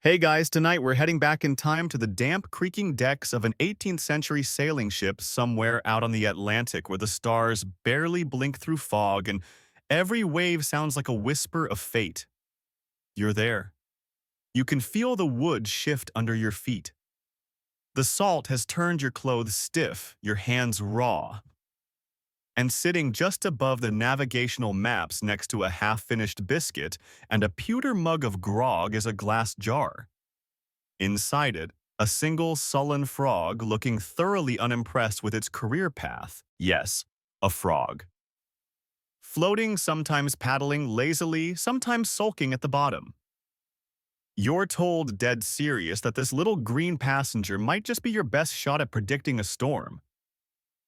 Hey guys, tonight we're heading back in time to the damp, creaking decks of an 18th century sailing ship somewhere out on the Atlantic where the stars barely blink through fog and every wave sounds like a whisper of fate. You're there. You can feel the wood shift under your feet. The salt has turned your clothes stiff, your hands raw. And sitting just above the navigational maps next to a half-finished biscuit and a pewter mug of grog is a glass jar. Inside it, a single sullen frog looking thoroughly unimpressed with its career path. Yes, a frog. Floating, sometimes paddling lazily, sometimes sulking at the bottom. You're told dead serious that this little green passenger might just be your best shot at predicting a storm.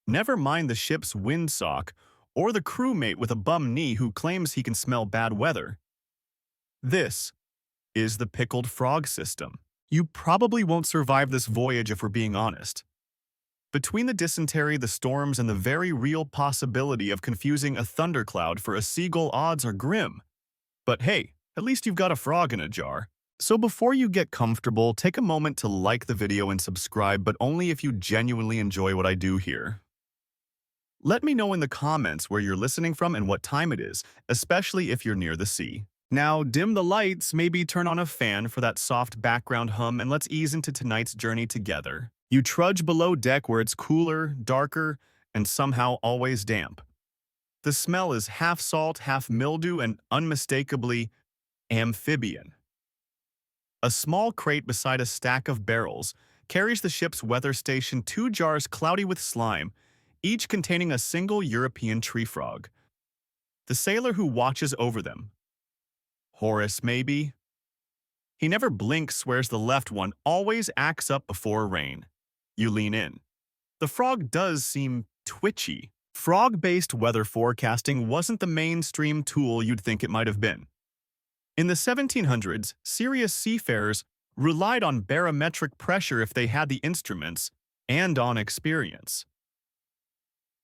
Never mind the ship's windsock or the crewmate with a bum knee who claims he can smell bad weather. This is the Pickled Frog system. You probably won't survive this voyage if we're being honest. Between the dysentery, the storms, and the very real possibility of confusing a thundercloud for a seagull, odds are grim. But hey, at least you've got a frog in a jar. So before you get comfortable, take a moment to like the video and subscribe, but only if you genuinely enjoy what I do here. Let me know in the comments where you're listening from and what time it is, especially if you're near the sea. Now, dim the lights, maybe turn on a fan for that soft background hum, and let's ease into tonight's journey together. You trudge below deck where it's cooler, darker, and somehow always damp. The smell is half salt, half mildew, and unmistakably amphibian. A small crate beside a stack of barrels carries the ship's weather station, two jars cloudy with slime, each containing a single European tree frog. The sailor who watches over them. Horace, maybe? He never blinks, whereas the left one always acts up before rain. You lean in. The frog does seem twitchy. Frog-based weather forecasting wasn't the mainstream tool you'd think it might have been. In the 1700s, serious seafarers relied on barometric pressure if they had the instruments, and on experience.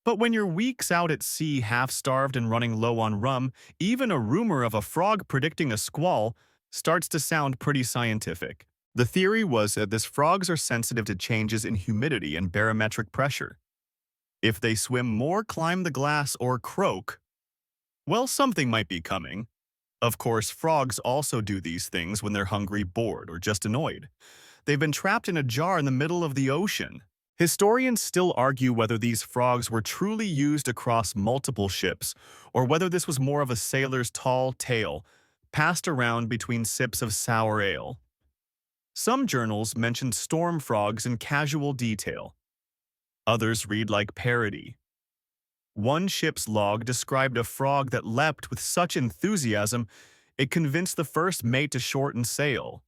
But when you're weeks out at sea, half-starved and running low on rum, even a rumor of a frog predicting a squall starts to sound pretty scientific. The theory was that these frogs are sensitive to changes in humidity and barometric pressure. If they swim more, climb the glass, or croak, well, something might be coming. Of course, frogs also do these things when they're hungry, bored, or just annoyed. They've been trapped in a jar in the middle of the ocean. Historians still argue whether these frogs were truly used across multiple ships, or whether this was more of a sailor's tall tale, passed around between sips of sour ale. Some journals mentioned storm frogs in casual detail. Others read like parody. One ship's log described a frog that leapt with such enthusiasm it convinced the first mate to shorten sail.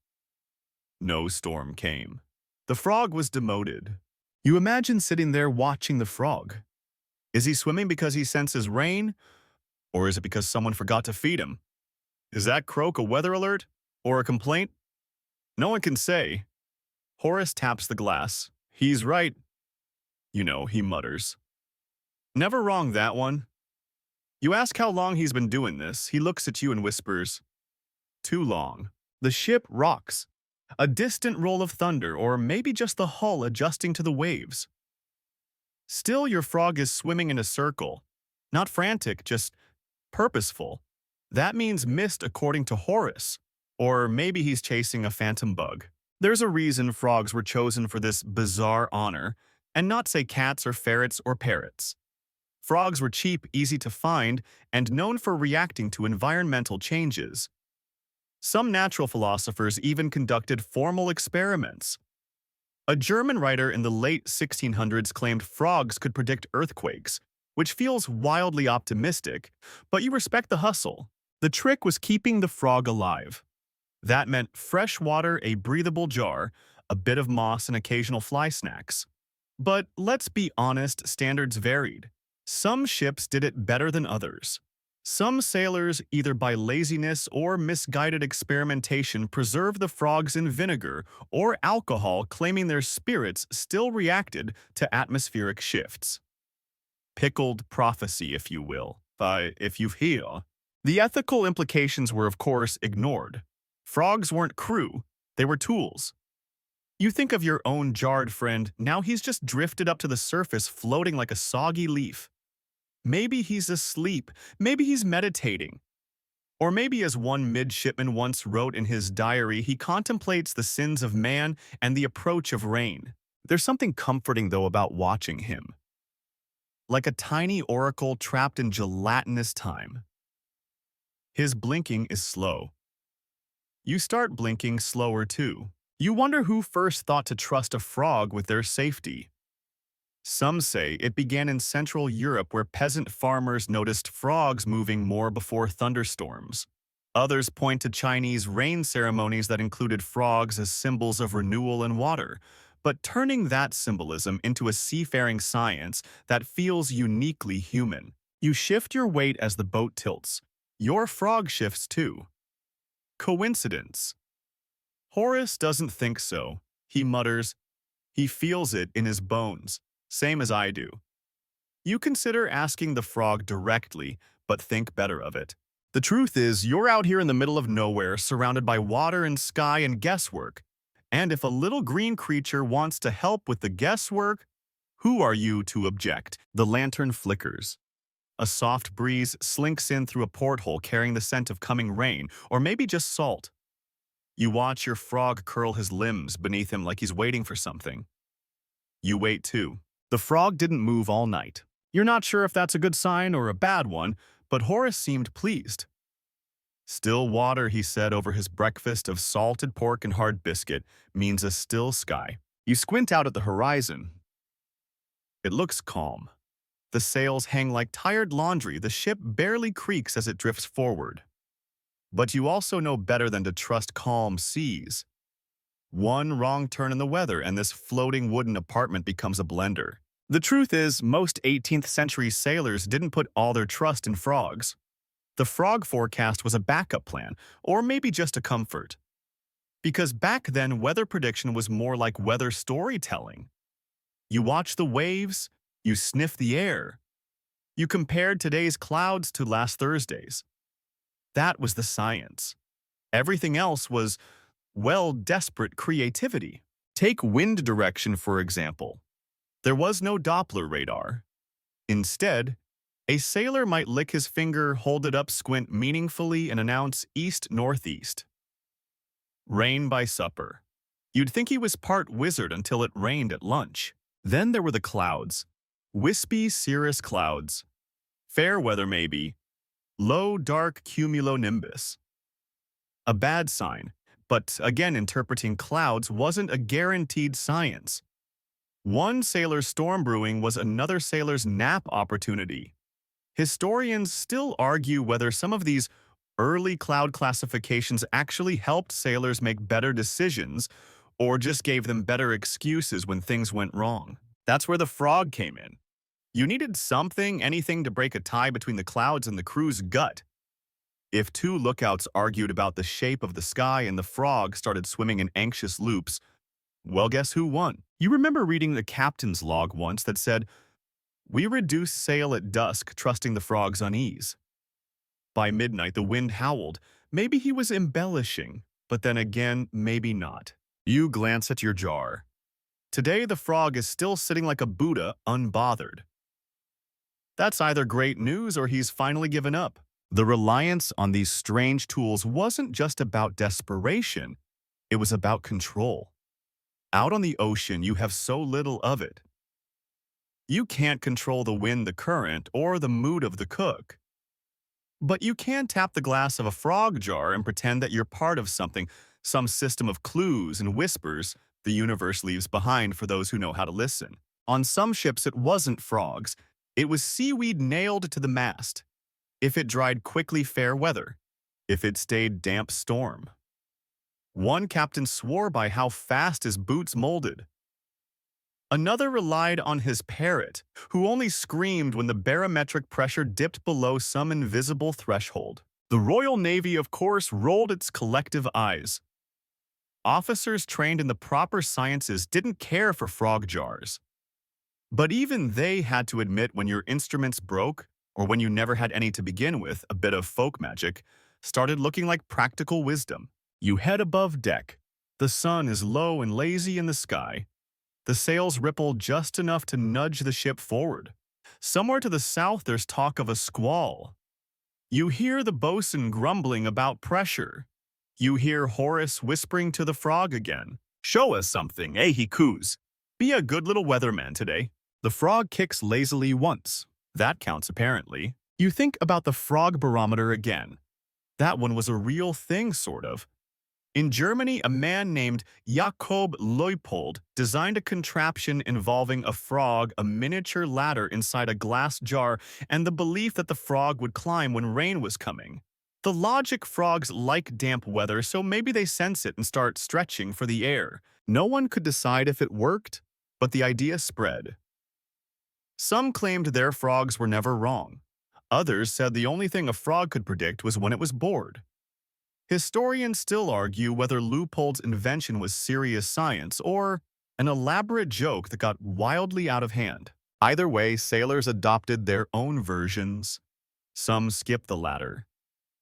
No storm came. The frog was demoted. You imagine sitting there watching the frog. Is he swimming because he senses rain? Or is it because someone forgot to feed him? Is that croak a weather alert? Or a complaint? No one can say. Horace taps the glass. He's right. You know, he mutters. Never wrong, that one. You ask how long he's been doing this. He looks at you and whispers, "Too long." The ship rocks. A distant roll of thunder, or maybe just the hull adjusting to the waves. Still, your frog is swimming in a circle. Not frantic, just purposeful. That means missed according to Horace. Or maybe he's chasing a phantom bug. There's a reason frogs were chosen for this bizarre honor, and not, say, cats or ferrets or parrots. Frogs were cheap, easy to find, and known for reacting to environmental changes. Some natural philosophers even conducted formal experiments. A German writer in the late 1600s claimed frogs could predict earthquakes, which feels wildly optimistic, but you respect the hustle. The trick was keeping the frog alive. That meant fresh water, a breathable jar, a bit of moss, and occasional fly snacks. But let's be honest, standards varied. Some ships did it better than others. Some sailors, either by laziness or misguided experimentation, preserved the frogs in vinegar or alcohol, claiming their spirits still reacted to atmospheric shifts. Pickled prophecy, if you will, if you hear. The ethical implications were, of course, ignored. Frogs weren't crew. They were tools. You think of your own jarred friend, now he's just drifted up to the surface floating like a soggy leaf. Maybe he's asleep, maybe he's meditating. Or maybe as one midshipman once wrote in his diary, he contemplates the sins of man and the approach of rain. There's something comforting, though, about watching him. Like a tiny oracle trapped in gelatinous time. His blinking is slow. You start blinking slower too. You wonder who first thought to trust a frog with their safety. Some say it began in Central Europe where peasant farmers noticed frogs moving more before thunderstorms. Others point to Chinese rain ceremonies that included frogs as symbols of renewal and water. But turning that symbolism into a seafaring science that feels uniquely human. You shift your weight as the boat tilts. Your frog shifts too. Coincidence? Horace doesn't think so. He mutters, he feels it in his bones, same as I do. You consider asking the frog directly, but think better of it. The truth is, you're out here in the middle of nowhere, surrounded by water and sky and guesswork. And if a little green creature wants to help with the guesswork, who are you to object? The lantern flickers. A soft breeze slinks in through a porthole carrying the scent of coming rain, or maybe just salt. You watch your frog curl his limbs beneath him like he's waiting for something. You wait too. The frog didn't move all night. You're not sure if that's a good sign or a bad one, but Horace seemed pleased. Still water, he said over his breakfast of salted pork and hard biscuit, means a still sky. You squint out at the horizon. It looks calm. The sails hang like tired laundry, the ship barely creaks as it drifts forward. But you also know better than to trust calm seas. One wrong turn in the weather and this floating wooden apartment becomes a blender. The truth is, most 18th century sailors didn't put all their trust in frogs. The frog forecast was a backup plan, or maybe just a comfort. Because back then, weather prediction was more like weather storytelling. You watch the waves, you sniff the air. You compared today's clouds to last Thursday's. That was the science. Everything else was, well, desperate creativity. Take wind direction, for example. There was no Doppler radar. Instead, a sailor might lick his finger, hold it up, squint meaningfully, and announce east-northeast. Rain by supper. You'd think he was part wizard until it rained at lunch. Then there were the clouds. Wispy cirrus clouds. Fair weather maybe. Low, dark cumulonimbus. A bad sign, but again interpreting clouds wasn't a guaranteed science. One sailor's storm brewing was another sailor's nap opportunity. Historians still argue whether some of these early cloud classifications actually helped sailors make better decisions or just gave them better excuses when things went wrong. That's where the frog came in. You needed something, anything to break a tie between the clouds and the crew's gut. If two lookouts argued about the shape of the sky and the frog started swimming in anxious loops, well, guess who won? You remember reading the captain's log once that said, "We reduced sail at dusk, trusting the frog's unease." By midnight, the wind howled. Maybe he was embellishing, but then again, maybe not. You glance at your jar. Today, the frog is still sitting like a Buddha, unbothered. That's either great news or he's finally given up. The reliance on these strange tools wasn't just about desperation. It was about control. Out on the ocean, you have so little of it. You can't control the wind, the current, or the mood of the cook. But you can tap the glass of a frog jar and pretend that you're part of something, some system of clues and whispers the universe leaves behind for those who know how to listen. On some ships, it wasn't frogs. It was seaweed nailed to the mast. If it dried quickly, fair weather. If it stayed, damp storm. One captain swore by how fast his boots molded. Another relied on his parrot, who only screamed when the barometric pressure dipped below some invisible threshold. The Royal Navy, of course, rolled its collective eyes. Officers trained in the proper sciences didn't care for frog jars. But even they had to admit when your instruments broke, or when you never had any to begin with, a bit of folk magic started looking like practical wisdom. You head above deck. The sun is low and lazy in the sky. The sails ripple just enough to nudge the ship forward. Somewhere to the south, there's talk of a squall. You hear the bosun grumbling about pressure. You hear Horace whispering to the frog again. Show us something, eh, he coos. Be a good little weatherman today. The frog kicks lazily once. That counts apparently. You think about the frog barometer again. That one was a real thing, sort of. In Germany, a man named Jakob Leupold designed a contraption involving a frog, a miniature ladder inside a glass jar, and the belief that the frog would climb when rain was coming. The logic: frogs like damp weather, so maybe they sense it and start stretching for the air. No one could decide if it worked, but the idea spread. Some claimed their frogs were never wrong. Others said the only thing a frog could predict was when it was bored. Historians still argue whether Leupold's invention was serious science or an elaborate joke that got wildly out of hand. Either way, sailors adopted their own versions. Some skipped the ladder.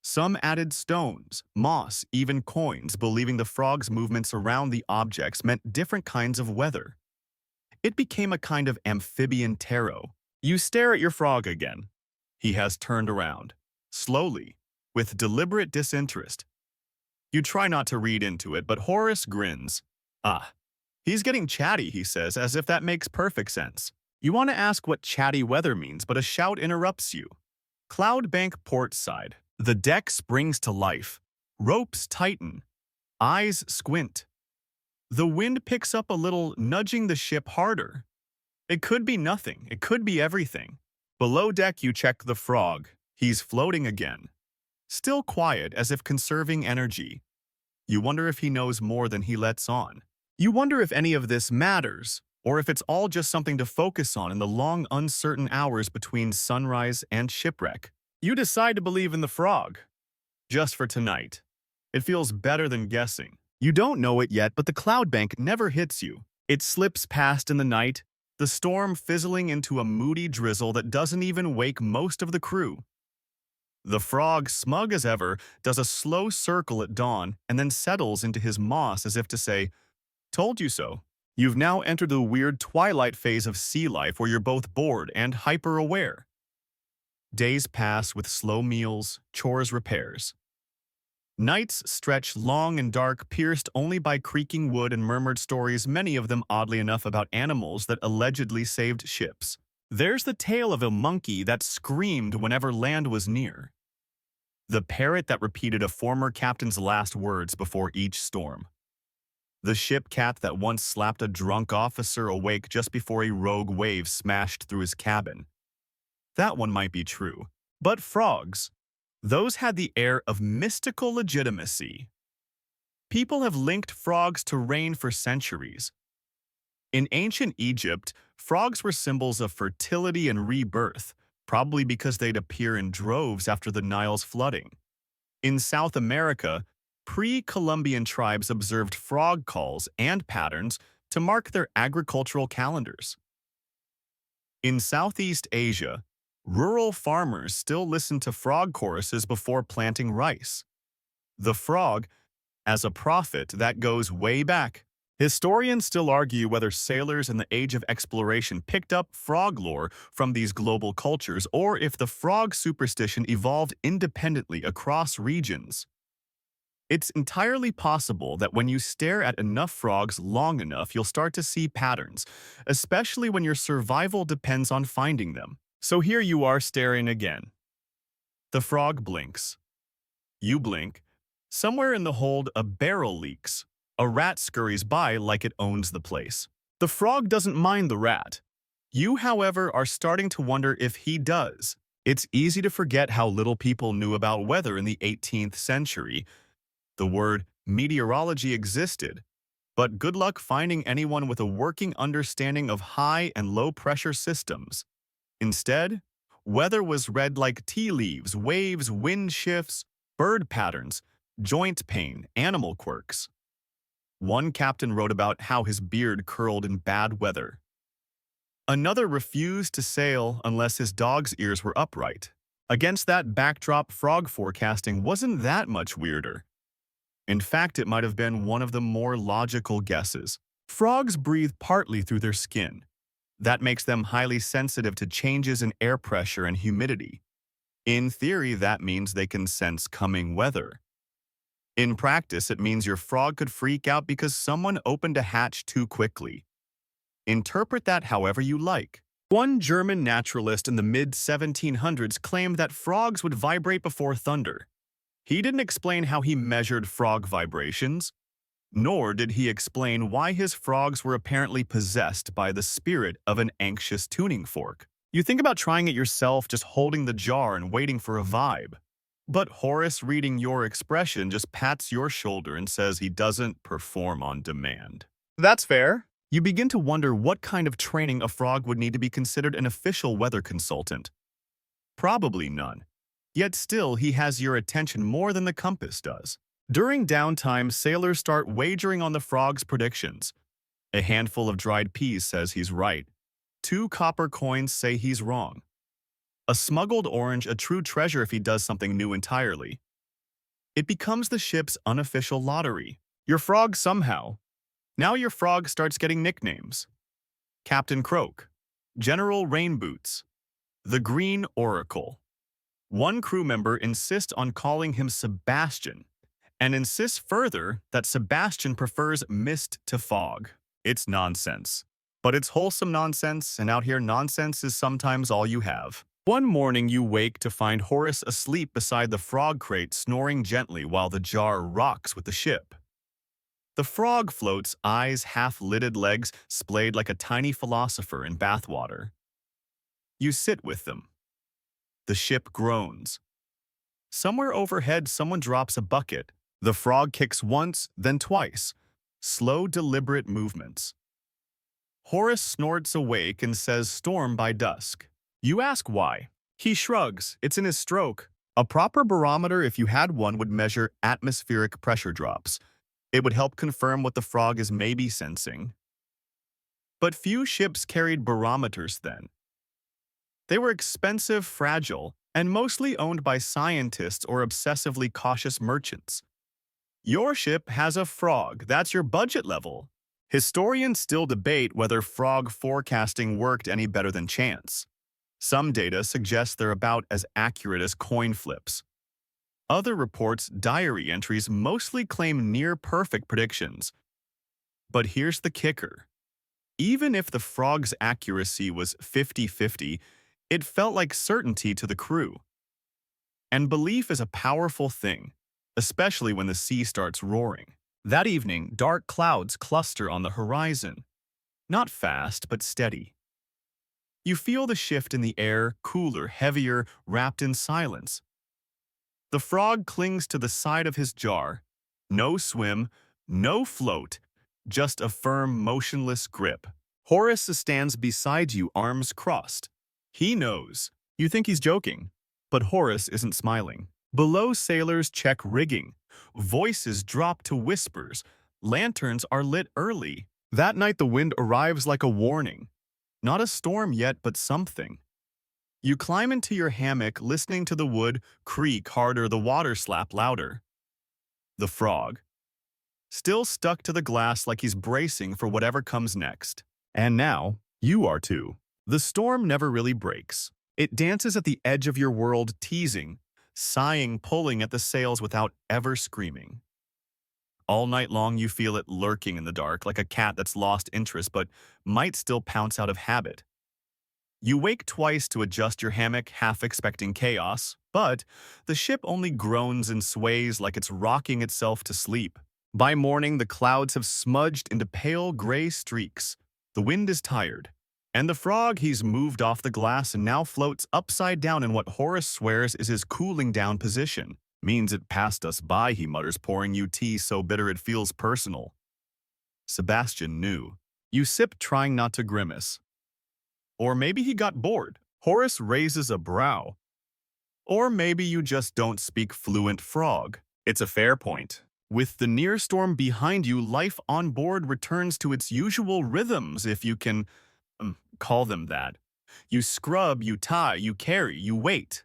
Some added stones, moss, even coins, believing the frog's movements around the objects meant different kinds of weather. It became a kind of amphibian tarot. You stare at your frog again. He has turned around, slowly, with deliberate disinterest. You try not to read into it, but Horace grins. Ah, he's getting chatty, he says, as if that makes perfect sense. You want to ask what chatty weather means, but a shout interrupts you. Cloud bank port side. The deck springs to life. Ropes tighten. Eyes squint. The wind picks up a little, nudging the ship harder. It could be nothing. It could be everything. Below deck, you check the frog. He's floating again. Still quiet, as if conserving energy. You wonder if he knows more than he lets on. You wonder if any of this matters, or if it's all just something to focus on in the long, uncertain hours between sunrise and shipwreck. You decide to believe in the frog. Just for tonight. It feels better than guessing. You don't know it yet, but the cloud bank never hits you. It slips past in the night, the storm fizzling into a moody drizzle that doesn't even wake most of the crew. The frog, smug as ever, does a slow circle at dawn and then settles into his moss as if to say, "Told you so." You've now entered the weird twilight phase of sea life where you're both bored and hyper-aware. Days pass with slow meals, chores, repairs. Nights stretch long and dark, pierced only by creaking wood and murmured stories, many of them oddly enough about animals that allegedly saved ships. There's the tale of a monkey that screamed whenever land was near. The parrot that repeated a former captain's last words before each storm. The ship cat that once slapped a drunk officer awake just before a rogue wave smashed through his cabin. That one might be true. But frogs, those had the air of mystical legitimacy. People have linked frogs to rain for centuries. In ancient Egypt, frogs were symbols of fertility and rebirth, probably because they'd appear in droves after the Nile's flooding. In South America, pre-Columbian tribes observed frog calls and patterns to mark their agricultural calendars. In Southeast Asia, rural farmers still listen to frog choruses before planting rice. The frog, as a prophet, that goes way back. Historians still argue whether sailors in the age of exploration picked up frog lore from these global cultures or if the frog superstition evolved independently across regions. It's entirely possible that when you stare at enough frogs long enough, you'll start to see patterns, especially when your survival depends on finding them. So here you are staring again. The frog blinks. You blink. Somewhere in the hold, a barrel leaks. A rat scurries by like it owns the place. The frog doesn't mind the rat. You, however, are starting to wonder if he does. It's easy to forget how little people knew about weather in the 18th century. The word meteorology existed, but good luck finding anyone with a working understanding of high and low pressure systems. Instead, weather was read like tea leaves, waves, wind shifts, bird patterns, joint pain, animal quirks. One captain wrote about how his beard curled in bad weather. Another refused to sail unless his dog's ears were upright. Against that backdrop, frog forecasting wasn't that much weirder. In fact, it might have been one of the more logical guesses. Frogs breathe partly through their skin. That makes them highly sensitive to changes in air pressure and humidity. In theory, that means they can sense coming weather. In practice, it means your frog could freak out because someone opened a hatch too quickly. Interpret that however you like. One German naturalist in the mid-1700s claimed that frogs would vibrate before thunder. He didn't explain how he measured frog vibrations, nor did he explain why his frogs were apparently possessed by the spirit of an anxious tuning fork. You think about trying it yourself, just holding the jar and waiting for a vibe. But Horace, reading your expression, just pats your shoulder and says he doesn't perform on demand. That's fair. You begin to wonder what kind of training a frog would need to be considered an official weather consultant. Probably none. Yet still, he has your attention more than the compass does. During downtime, sailors start wagering on the frog's predictions. A handful of dried peas says he's right. 2 copper coins say he's wrong. A smuggled orange, a true treasure if he does something new entirely. It becomes the ship's unofficial lottery. Your frog somehow. Now your frog starts getting nicknames. Captain Croak, General Rainboots, the Green Oracle. One crew member insists on calling him Sebastian, and insists further that Sebastian prefers mist to fog. It's nonsense. But it's wholesome nonsense, and out here nonsense is sometimes all you have. One morning you wake to find Horace asleep beside the frog crate, snoring gently while the jar rocks with the ship. The frog floats, eyes half-lidded, legs splayed like a tiny philosopher in bathwater. You sit with them. The ship groans. Somewhere overhead, someone drops a bucket. The frog kicks once, then twice. Slow, deliberate movements. Horace snorts awake and says storm by dusk. You ask why. He shrugs. It's in his stroke. A proper barometer, if you had one, would measure atmospheric pressure drops. It would help confirm what the frog is maybe sensing. But few ships carried barometers then. They were expensive, fragile, and mostly owned by scientists or obsessively cautious merchants. Your ship has a frog. That's your budget level. Historians still debate whether frog forecasting worked any better than chance. Some data suggest they're about as accurate as coin flips. Other reports' diary entries mostly claim near-perfect predictions. But here's the kicker. Even if the frog's accuracy was 50-50, it felt like certainty to the crew. And belief is a powerful thing, especially when the sea starts roaring. That evening, dark clouds cluster on the horizon. Not fast, but steady. You feel the shift in the air, cooler, heavier, wrapped in silence. The frog clings to the side of his jar. No swim, no float, just a firm, motionless grip. Horace stands beside you, arms crossed. He knows. You think he's joking, but Horace isn't smiling. Below, sailors check rigging. Voices drop to whispers. Lanterns are lit early. That night, the wind arrives like a warning. Not a storm yet, but something. You climb into your hammock, listening to the wood creak harder, the water slap louder. The frog, still stuck to the glass like he's bracing for whatever comes next. And now, you are too. The storm never really breaks. It dances at the edge of your world, teasing, sighing, pulling at the sails without ever screaming. All night long you feel it lurking in the dark, like a cat that's lost interest but might still pounce out of habit. You wake twice to adjust your hammock, half expecting chaos, but the ship only groans and sways like it's rocking itself to sleep. By morning, the clouds have smudged into pale gray streaks. The wind is tired. And the frog, he's moved off the glass and now floats upside down in what Horace swears is his cooling down position. Means it passed us by, he mutters, pouring you tea so bitter it feels personal. Sebastian knew. You sip, trying not to grimace. Or maybe he got bored. Horace raises a brow. Or maybe you just don't speak fluent frog. It's a fair point. With the near storm behind you, life on board returns to its usual rhythms, if you can call them that. You scrub, you tie, you carry, you wait.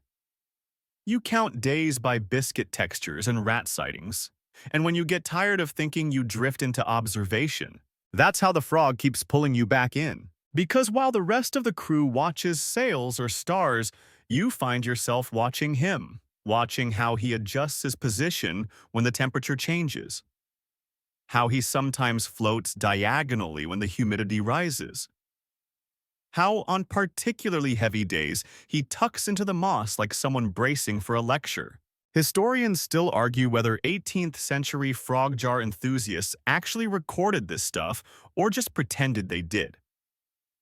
You count days by biscuit textures and rat sightings. And when you get tired of thinking, you drift into observation. That's how the frog keeps pulling you back in. Because while the rest of the crew watches sails or stars, you find yourself watching him, watching how he adjusts his position when the temperature changes, how he sometimes floats diagonally when the humidity rises, how on particularly heavy days he tucks into the moss like someone bracing for a lecture. Historians still argue whether 18th century frog jar enthusiasts actually recorded this stuff or just pretended they did.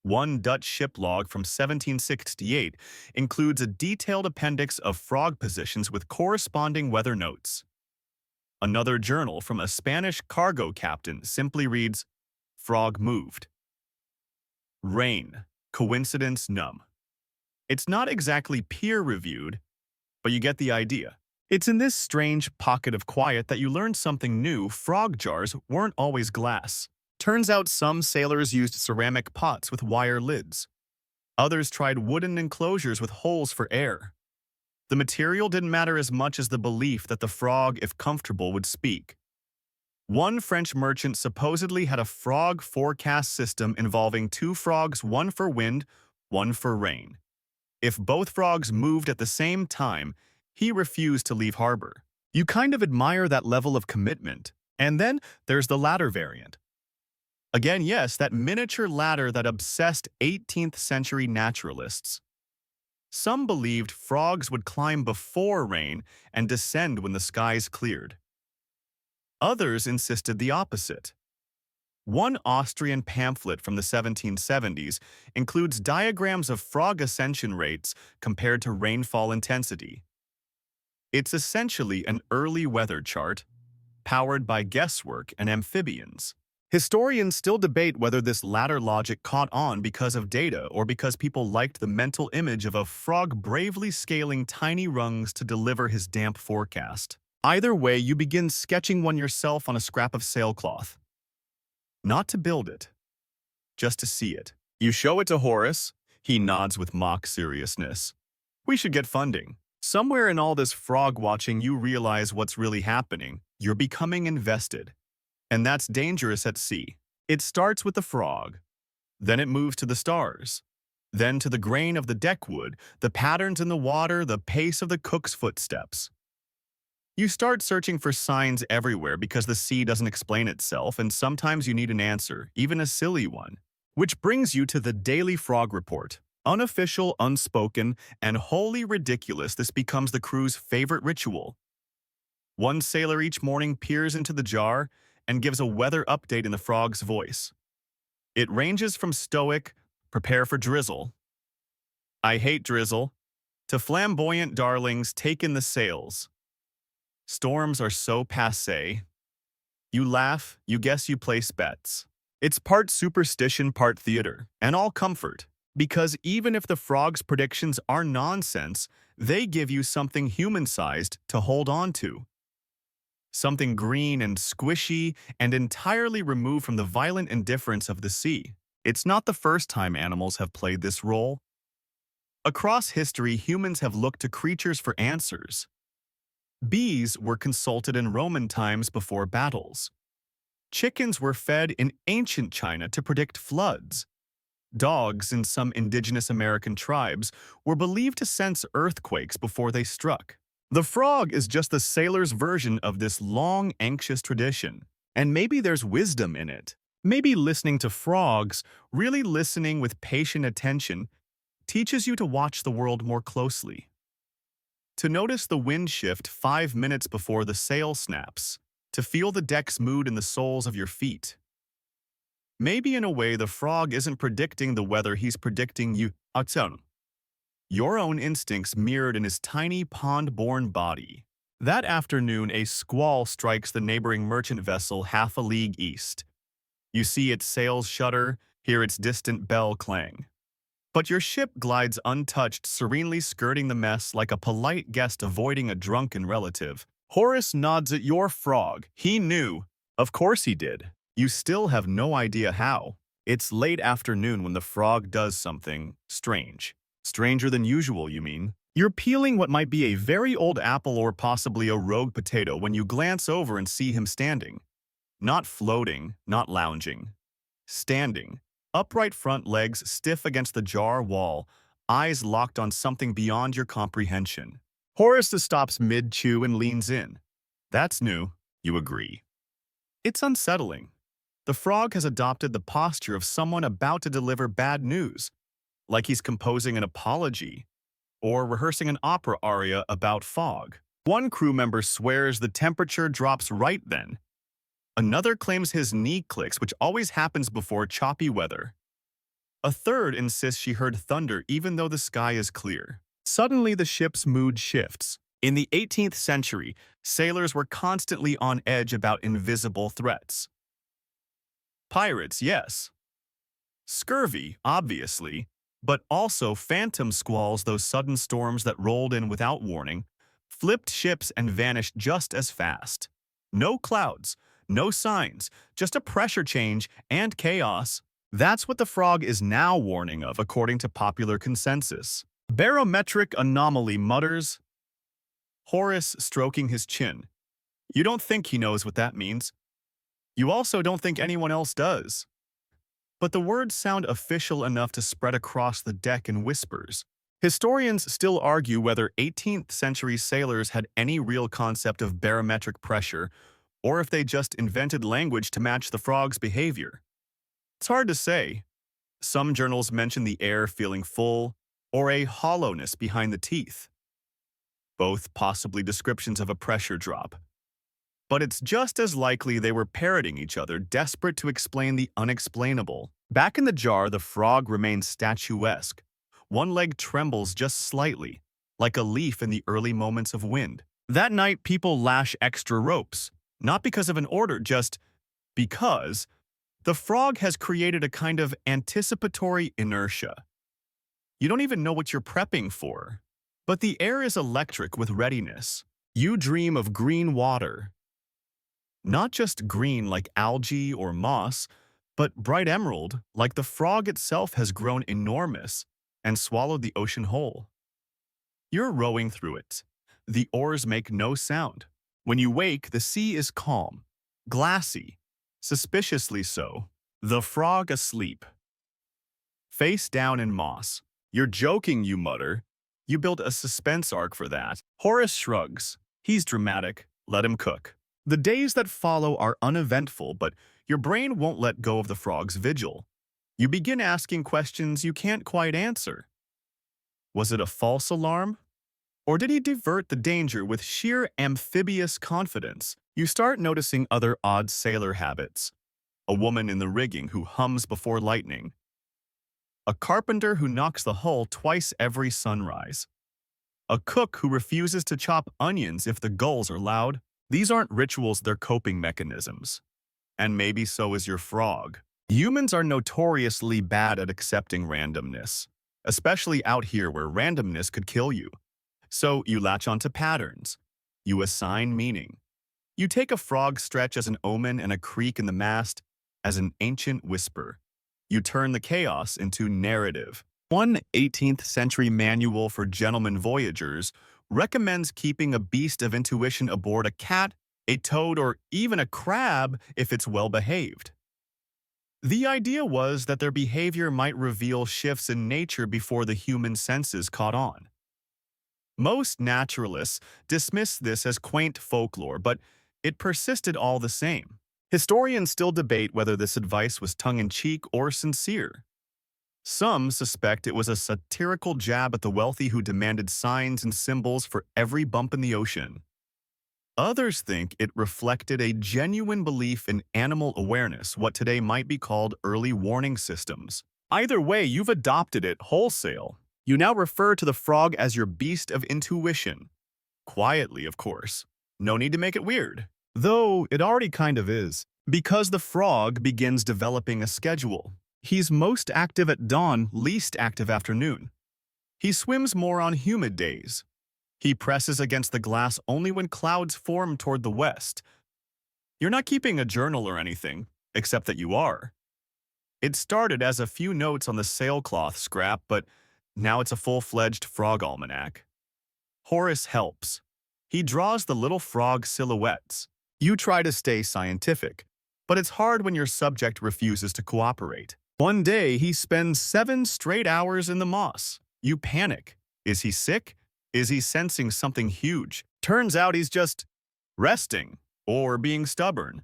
One Dutch ship log from 1768 includes a detailed appendix of frog positions with corresponding weather notes. Another journal from a Spanish cargo captain simply reads, "Frog moved. Rain. Coincidence none." It's not exactly peer-reviewed, but you get the idea. It's in this strange pocket of quiet that you learn something new. Frog jars weren't always glass. Turns out some sailors used ceramic pots with wire lids. Others tried wooden enclosures with holes for air. The material didn't matter as much as the belief that the frog, if comfortable, would speak. One French merchant supposedly had a frog forecast system involving two frogs, one for wind, one for rain. If both frogs moved at the same time, he refused to leave harbor. You kind of admire that level of commitment. And then there's the ladder variant. Again, yes, that miniature ladder that obsessed 18th century naturalists. Some believed frogs would climb before rain and descend when the skies cleared. Others insisted the opposite. One Austrian pamphlet from the 1770s includes diagrams of frog ascension rates compared to rainfall intensity. It's essentially an early weather chart, powered by guesswork and amphibians. Historians still debate whether this latter logic caught on because of data or because people liked the mental image of a frog bravely scaling tiny rungs to deliver his damp forecast. Either way, you begin sketching one yourself on a scrap of sailcloth. Not to build it, just to see it. You show it to Horace. He nods with mock seriousness. We should get funding. Somewhere in all this frog watching, you realize what's really happening. You're becoming invested. And that's dangerous at sea. It starts with the frog. Then it moves to the stars. Then to the grain of the deckwood, the patterns in the water, the pace of the cook's footsteps. You start searching for signs everywhere because the sea doesn't explain itself, and sometimes you need an answer, even a silly one. Which brings you to the Daily Frog Report. Unofficial, unspoken, and wholly ridiculous, this becomes the crew's favorite ritual. One sailor each morning peers into the jar and gives a weather update in the frog's voice. It ranges from stoic, "Prepare for drizzle," "I hate drizzle," to flamboyant darlings, "Take in the sails." Storms are so passé. You laugh, you guess, you place bets. It's part superstition, part theater, and all comfort. Because even if the frog's predictions are nonsense, they give you something human-sized to hold on to. Something green and squishy and entirely removed from the violent indifference of the sea. It's not the first time animals have played this role. Across history, humans have looked to creatures for answers. Bees were consulted in Roman times before battles. Chickens were fed in ancient China to predict floods. Dogs in some indigenous American tribes were believed to sense earthquakes before they struck. The frog is just the sailor's version of this long, anxious tradition. And maybe there's wisdom in it. Maybe listening to frogs, really listening with patient attention, teaches you to watch the world more closely. To notice the wind shift 5 minutes before the sail snaps. To feel the deck's mood in the soles of your feet. Maybe in a way the frog isn't predicting the weather, he's predicting you. Your own instincts mirrored in his tiny pond-born body. That afternoon, a squall strikes the neighboring merchant vessel half a league east. You see its sails shudder, hear its distant bell clang. But your ship glides untouched, serenely skirting the mess like a polite guest avoiding a drunken relative. Horace nods at your frog. He knew. Of course he did. You still have no idea how. It's late afternoon when the frog does something strange. Stranger than usual, you mean? You're peeling what might be a very old apple or possibly a rogue potato when you glance over and see him standing. Not floating, not lounging. Standing. Upright front legs stiff against the jar wall, eyes locked on something beyond your comprehension. Horace stops mid-chew and leans in. That's new, you agree. It's unsettling. The frog has adopted the posture of someone about to deliver bad news, like he's composing an apology or rehearsing an opera aria about fog. One crew member swears the temperature drops right then. Another claims his knee clicks, which always happens before choppy weather. A third insists she heard thunder even though the sky is clear. Suddenly, the ship's mood shifts. In the 18th century, sailors were constantly on edge about invisible threats. Pirates, yes. Scurvy, obviously, but also phantom squalls, those sudden storms that rolled in without warning, flipped ships and vanished just as fast. No clouds, no signs, just a pressure change and chaos. That's what the frog is now warning of, according to popular consensus. Barometric anomaly, mutters Horace, stroking his chin. You don't think he knows what that means. You also don't think anyone else does. But the words sound official enough to spread across the deck in whispers. Historians still argue whether 18th century sailors had any real concept of barometric pressure, or if they just invented language to match the frog's behavior. It's hard to say. Some journals mention the air feeling full, or a hollowness behind the teeth. Both possibly descriptions of a pressure drop. But it's just as likely they were parroting each other, desperate to explain the unexplainable. Back in the jar, the frog remains statuesque. One leg trembles just slightly, like a leaf in the early moments of wind. That night, people lash extra ropes, not because of an order, just because the frog has created a kind of anticipatory inertia. You don't even know what you're prepping for. But the air is electric with readiness. You dream of green water. Not just green like algae or moss, but bright emerald like the frog itself has grown enormous and swallowed the ocean whole. You're rowing through it. The oars make no sound. When you wake, the sea is calm, glassy, suspiciously so. The frog asleep. Face down in moss. You're joking, you mutter. You built a suspense arc for that. Horace shrugs. He's dramatic. Let him cook. The days that follow are uneventful, but your brain won't let go of the frog's vigil. You begin asking questions you can't quite answer. Was it a false alarm? Or did he divert the danger with sheer amphibious confidence? You start noticing other odd sailor habits. A woman in the rigging who hums before lightning. A carpenter who knocks the hull twice every sunrise. A cook who refuses to chop onions if the gulls are loud. These aren't rituals, they're coping mechanisms. And maybe so is your frog. Humans are notoriously bad at accepting randomness, especially out here where randomness could kill you. So you latch onto patterns. You assign meaning. You take a frog stretch as an omen and a creak in the mast as an ancient whisper. You turn the chaos into narrative. One 18th century manual for gentlemen voyagers recommends keeping a beast of intuition aboard a cat, a toad, or even a crab if it's well behaved. The idea was that their behavior might reveal shifts in nature before the human senses caught on. Most naturalists dismiss this as quaint folklore, but it persisted all the same. Historians still debate whether this advice was tongue-in-cheek or sincere. Some suspect it was a satirical jab at the wealthy who demanded signs and symbols for every bump in the ocean. Others think it reflected a genuine belief in animal awareness, what today might be called early warning systems. Either way, you've adopted it wholesale. You now refer to the frog as your beast of intuition. Quietly, of course. No need to make it weird. Though it already kind of is. Because the frog begins developing a schedule. He's most active at dawn, least active afternoon. He swims more on humid days. He presses against the glass only when clouds form toward the west. You're not keeping a journal or anything, except that you are. It started as a few notes on the sailcloth scrap, but now it's a full-fledged frog almanac. Horace helps. He draws the little frog silhouettes. You try to stay scientific, but it's hard when your subject refuses to cooperate. One day, he spends 7 straight hours in the moss. You panic. Is he sick? Is he sensing something huge? Turns out he's just resting or being stubborn.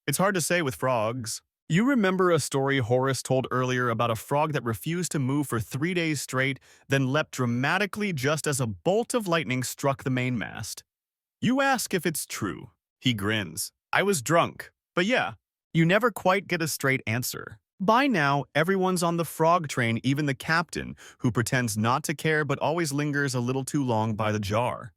It's hard to say with frogs. You remember a story Horace told earlier about a frog that refused to move for 3 days straight, then leapt dramatically just as a bolt of lightning struck the mainmast. You ask if it's true. He grins. I was drunk. But yeah, you never quite get a straight answer. By now, everyone's on the frog train, even the captain, who pretends not to care but always lingers a little too long by the jar.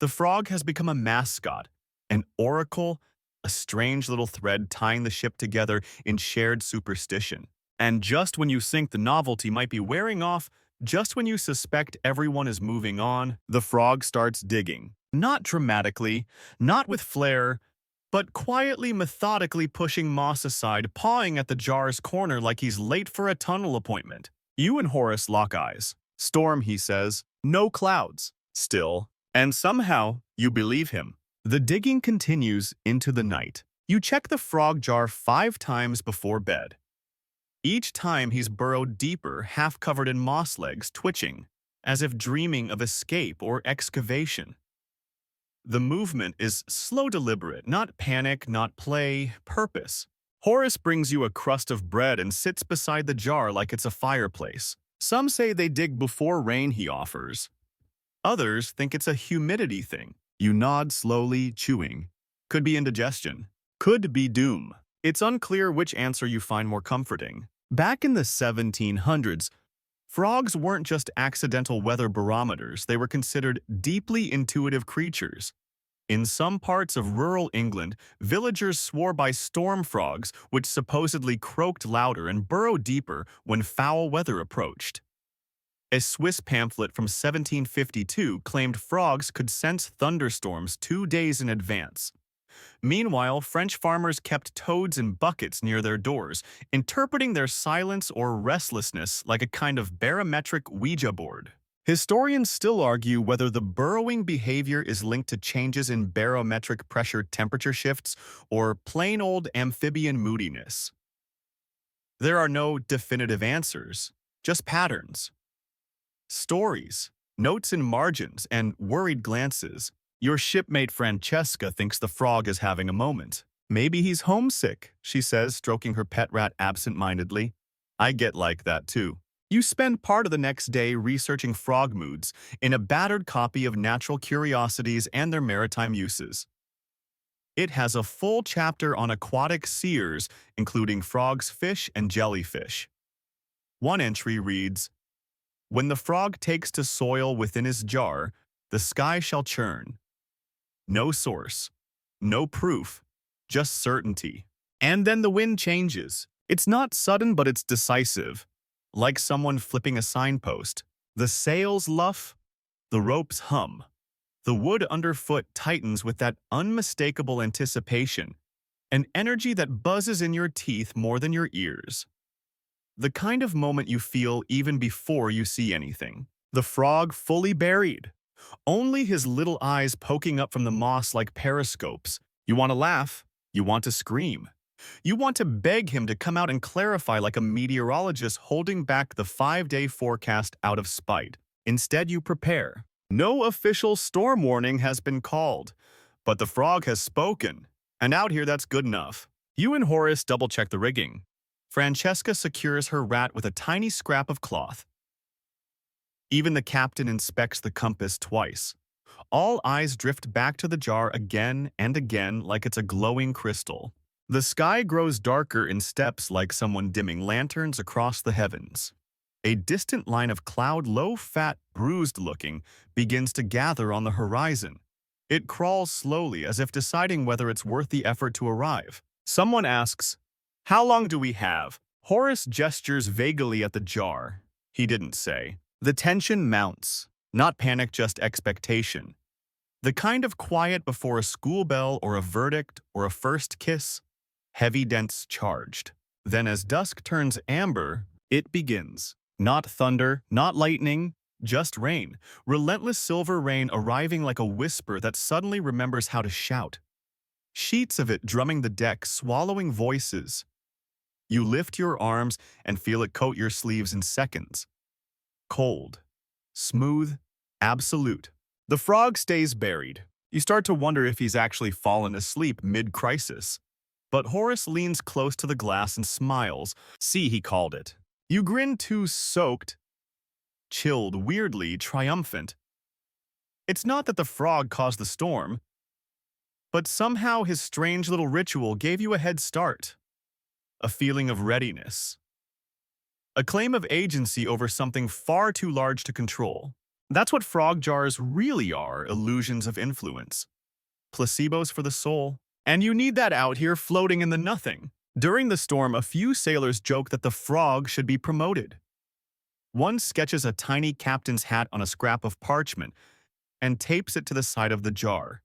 The frog has become a mascot, an oracle, a strange little thread tying the ship together in shared superstition. And just when you think the novelty might be wearing off, just when you suspect everyone is moving on, the frog starts digging. Not dramatically, not with flair, but quietly, methodically pushing moss aside, pawing at the jar's corner like he's late for a tunnel appointment. You and Horace lock eyes. Storm, he says. No clouds. Still. And somehow, you believe him. The digging continues into the night. You check the frog jar 5 times before bed. Each time he's burrowed deeper, half covered in moss legs, twitching, as if dreaming of escape or excavation. The movement is slow, deliberate, not panic, not play, purpose. Horace brings you a crust of bread and sits beside the jar like it's a fireplace. Some say they dig before rain, he offers. Others think it's a humidity thing. You nod slowly, chewing. Could be indigestion. Could be doom. It's unclear which answer you find more comforting. Back in the 1700s, frogs weren't just accidental weather barometers, they were considered deeply intuitive creatures. In some parts of rural England, villagers swore by storm frogs, which supposedly croaked louder and burrowed deeper when foul weather approached. A Swiss pamphlet from 1752 claimed frogs could sense thunderstorms 2 days in advance. Meanwhile, French farmers kept toads in buckets near their doors, interpreting their silence or restlessness like a kind of barometric Ouija board. Historians still argue whether the burrowing behavior is linked to changes in barometric pressure temperature shifts or plain old amphibian moodiness. There are no definitive answers, just patterns. Stories, notes in margins, and worried glances. Your shipmate Francesca thinks the frog is having a moment. Maybe he's homesick, she says, stroking her pet rat absent-mindedly. I get like that too. You spend part of the next day researching frog moods in a battered copy of Natural Curiosities and Their Maritime Uses. It has a full chapter on aquatic seers, including frogs, fish, and jellyfish. One entry reads, "When the frog takes to soil within his jar, the sky shall churn." No source, no proof, just certainty. And then the wind changes. It's not sudden, but it's decisive. Like someone flipping a signpost. The sails luff, the ropes hum. The wood underfoot tightens with that unmistakable anticipation, an energy that buzzes in your teeth more than your ears. The kind of moment you feel even before you see anything. The frog fully buried. Only his little eyes poking up from the moss like periscopes. You want to laugh. You want to scream. You want to beg him to come out and clarify like a meteorologist holding back the 5-day forecast out of spite. Instead, you prepare. No official storm warning has been called, but the frog has spoken. And out here, that's good enough. You and Horace double-check the rigging. Francesca secures her rat with a tiny scrap of cloth. Even the captain inspects the compass twice. All eyes drift back to the jar again and again like it's a glowing crystal. The sky grows darker in steps like someone dimming lanterns across the heavens. A distant line of cloud, low-fat, bruised-looking, begins to gather on the horizon. It crawls slowly as if deciding whether it's worth the effort to arrive. Someone asks, "How long do we have?" Horace gestures vaguely at the jar. He didn't say. The tension mounts. Not panic, just expectation. The kind of quiet before a school bell or a verdict or a first kiss. Heavy dents charged. Then as dusk turns amber, it begins. Not thunder, not lightning, Just rain. Relentless silver rain arriving like a whisper that suddenly remembers how to shout. Sheets of it drumming the deck, swallowing voices. You lift your arms and feel it coat your sleeves in seconds. Cold. Smooth. Absolute. The frog stays buried. You start to wonder if he's actually fallen asleep mid-crisis. But Horace leans close to the glass and smiles. See, he called it. You grin too, soaked, chilled, weirdly triumphant. It's not that the frog caused the storm, but somehow his strange little ritual gave you a head start, a feeling of readiness, a claim of agency over something far too large to control. That's what frog jars really are, illusions of influence, placebos for the soul. And you need that out here floating in the nothing. During the storm, a few sailors joke that the frog should be promoted. One sketches a tiny captain's hat on a scrap of parchment and tapes it to the side of the jar.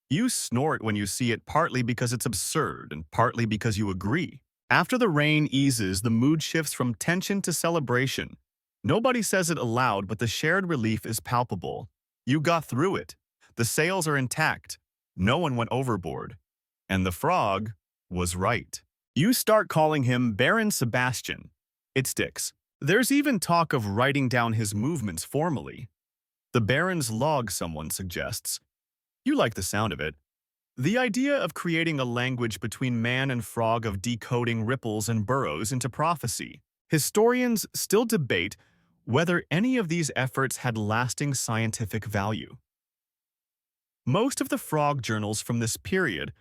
You snort when you see it, partly because it's absurd and partly because you agree. After the rain eases, the mood shifts from tension to celebration. Nobody says it aloud, but the shared relief is palpable. You got through it. The sails are intact. No one went overboard. And the frog was right. You start calling him Baron Sebastian. It sticks. There's even talk of writing down his movements formally. The Baron's log, someone suggests. You like the sound of it. The idea of creating a language between man and frog, of decoding ripples and burrows into prophecy. Historians still debate whether any of these efforts had lasting scientific value. Most of the frog journals from this period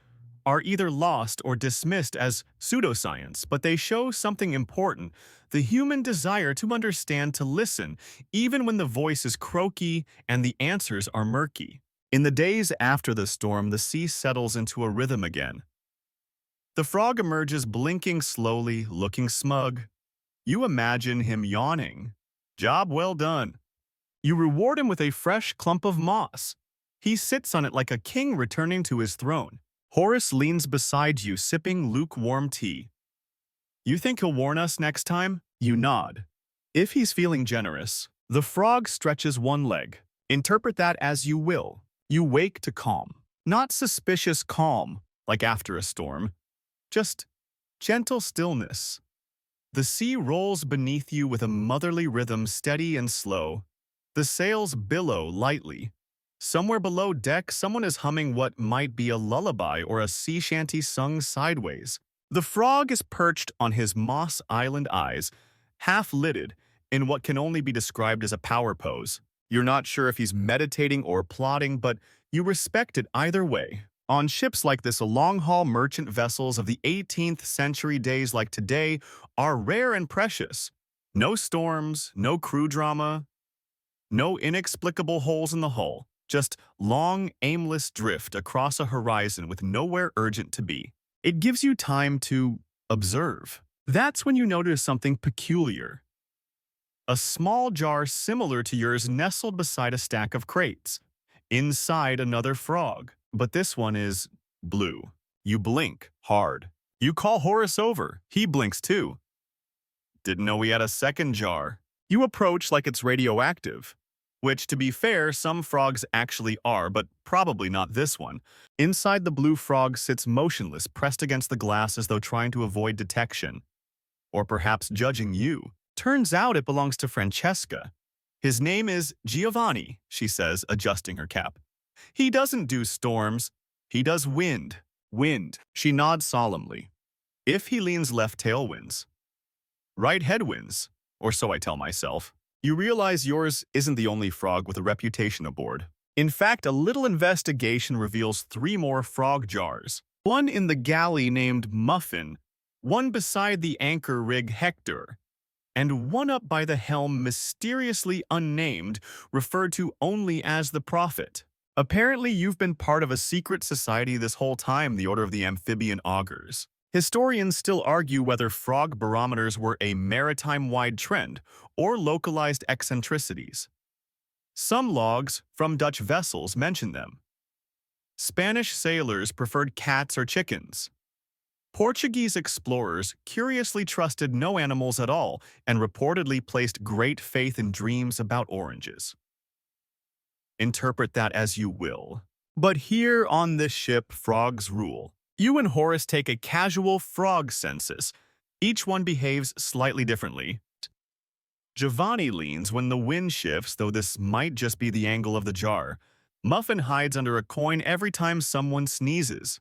are either lost or dismissed as pseudoscience, but they show something important: the human desire to understand, to listen, even when the voice is croaky and the answers are murky. In the days after the storm, the sea settles into a rhythm again. The frog emerges, blinking slowly, looking smug. You imagine him yawning. Job well done. You reward him with a fresh clump of moss. He sits on it like a king returning to his throne. Horace leans beside you, sipping lukewarm tea. You think he'll warn us next time? You nod. If he's feeling generous. The frog stretches one leg. Interpret that as you will. You wake to calm. Not suspicious calm, like after a storm. Just gentle stillness. The sea rolls beneath you with a motherly rhythm, steady and slow. The sails billow lightly. Somewhere below deck, someone is humming what might be a lullaby or a sea shanty sung sideways. The frog is perched on his moss island, eyes half-lidded, in what can only be described as a power pose. You're not sure if he's meditating or plotting, but you respect it either way. On ships like this, long-haul merchant vessels of the 18th century, days like today are rare and precious. No storms, no crew drama, no inexplicable holes in the hull. Just long, aimless drift across a horizon with nowhere urgent to be. It gives you time to observe. That's when you notice something peculiar. A small jar similar to yours nestled beside a stack of crates. Inside, another frog, but this one is blue. You blink hard. You call Horace over. He blinks too. Didn't know we had a second jar. You approach like it's radioactive. Which, to be fair, some frogs actually are, but probably not this one. Inside, the blue frog sits motionless, pressed against the glass as though trying to avoid detection. Or perhaps judging you. Turns out it belongs to Francesca. His name is Giovanni, she says, adjusting her cap. He doesn't do storms. He does wind. Wind. She nods solemnly. If he leans left, tailwinds. Right, headwinds. Or so I tell myself. You realize yours isn't the only frog with a reputation aboard. In fact, a little investigation reveals 3 more frog jars. One in the galley named Muffin, one beside the anchor rig Hector, and one up by the helm mysteriously unnamed, referred to only as the Prophet. Apparently, you've been part of a secret society this whole time, the Order of the Amphibian Augurs. Historians still argue whether frog barometers were a maritime-wide trend or localized eccentricities. Some logs from Dutch vessels mention them. Spanish sailors preferred cats or chickens. Portuguese explorers curiously trusted no animals at all and reportedly placed great faith in dreams about oranges. Interpret that as you will. But here on this ship, frogs rule. You and Horace take a casual frog census. Each one behaves slightly differently. Giovanni leans when the wind shifts, though this might just be the angle of the jar. Muffin hides under a coin every time someone sneezes.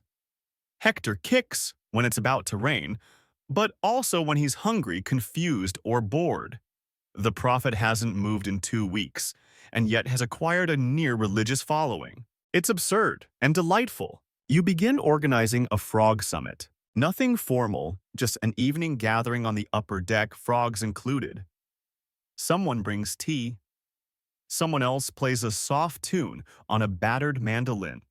Hector kicks when it's about to rain, but also when he's hungry, confused, or bored. The prophet hasn't moved in 2 weeks, and yet has acquired a near-religious following. It's absurd and delightful. You begin organizing a frog summit. Nothing formal, just an evening gathering on the upper deck, frogs included. Someone brings tea. Someone else plays a soft tune on a battered mandolin.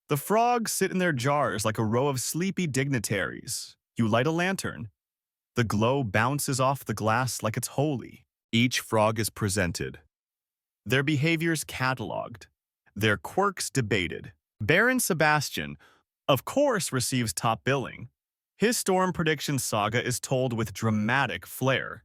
The frogs sit in their jars like a row of sleepy dignitaries. You light a lantern. The glow bounces off the glass like it's holy. Each frog is presented. Their behaviors catalogued. Their quirks debated. Baron Sebastian, of course, receives top billing. His storm prediction saga is told with dramatic flair.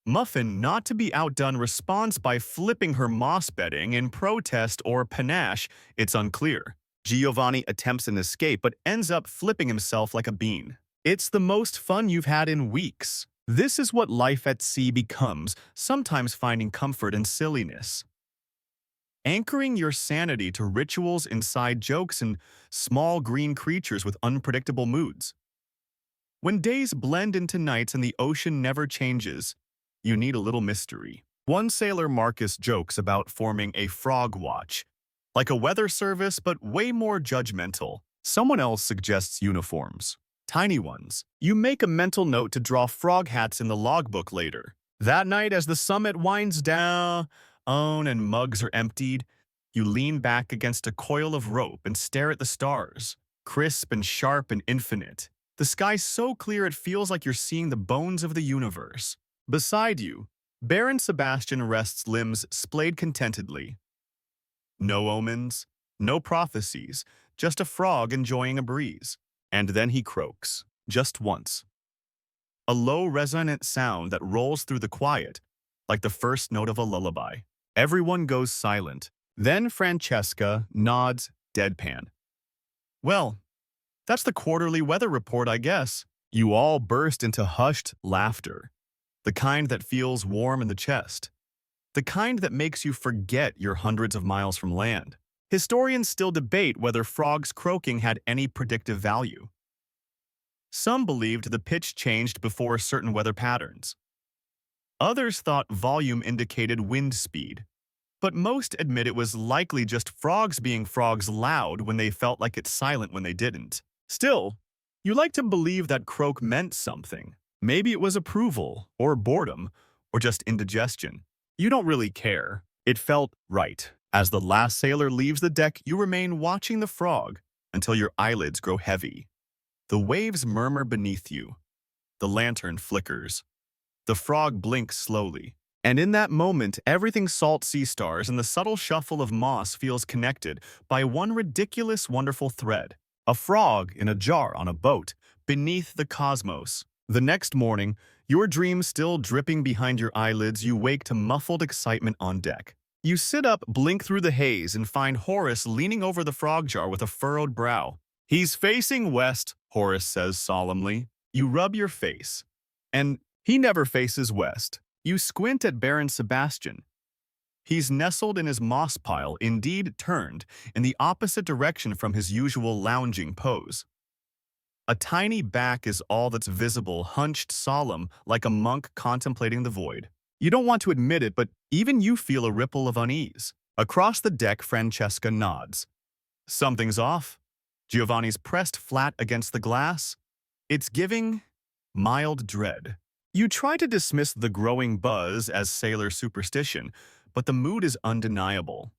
Muffin, not to be outdone, responds by flipping her moss bedding in protest or panache. It's unclear. Giovanni attempts an escape but ends up flipping himself like a bean. It's the most fun you've had in weeks. This is what life at sea becomes, sometimes finding comfort in silliness. Anchoring your sanity to rituals, inside jokes, and small green creatures with unpredictable moods. When days blend into nights and the ocean never changes, you need a little mystery. One sailor, Marcus, jokes about forming a frog watch, like a weather service but way more judgmental. Someone else suggests uniforms. Tiny ones. You make a mental note to draw frog hats in the logbook later. That night, as the summit winds down and mugs are emptied, you lean back against a coil of rope and stare at the stars, crisp and sharp and infinite. The sky's so clear it feels like you're seeing the bones of the universe. Beside you, Baron Sebastian rests, limbs splayed contentedly. No omens, no prophecies, just a frog enjoying a breeze. And then he croaks, just once. A low, resonant sound that rolls through the quiet, like the first note of a lullaby. Everyone goes silent. Then Francesca nods, deadpan. Well, that's the quarterly weather report, I guess. You all burst into hushed laughter. The kind that feels warm in the chest. The kind that makes you forget you're hundreds of miles from land. Historians still debate whether frogs croaking had any predictive value. Some believed the pitch changed before certain weather patterns. Others thought volume indicated wind speed. But most admit it was likely just frogs being frogs, loud when they felt like it's silent when they didn't. Still, you like to believe that croak meant something. Maybe it was approval, or boredom, or just indigestion. You don't really care. It felt right. As the last sailor leaves the deck, you remain watching the frog until your eyelids grow heavy. The waves murmur beneath you. The lantern flickers. The frog blinks slowly. And in that moment, everything salt sea stars and the subtle shuffle of moss feels connected by one ridiculous, wonderful thread. A frog in a jar on a boat, beneath the cosmos. The next morning, your dreams still dripping behind your eyelids, you wake to muffled excitement on deck. You sit up, blink through the haze, and find Horace leaning over the frog jar with a furrowed brow. He's facing west, Horace says solemnly. You rub your face. And he never faces west. You squint at Baron Sebastian. He's nestled in his moss pile, indeed turned in the opposite direction from his usual lounging pose. A tiny back is all that's visible, hunched solemn like a monk contemplating the void. You don't want to admit it, but even you feel a ripple of unease. Across the deck, Francesca nods. Something's off. Giovanni's pressed flat against the glass. It's giving mild dread. You try to dismiss the growing buzz as sailor superstition, but the mood is undeniable.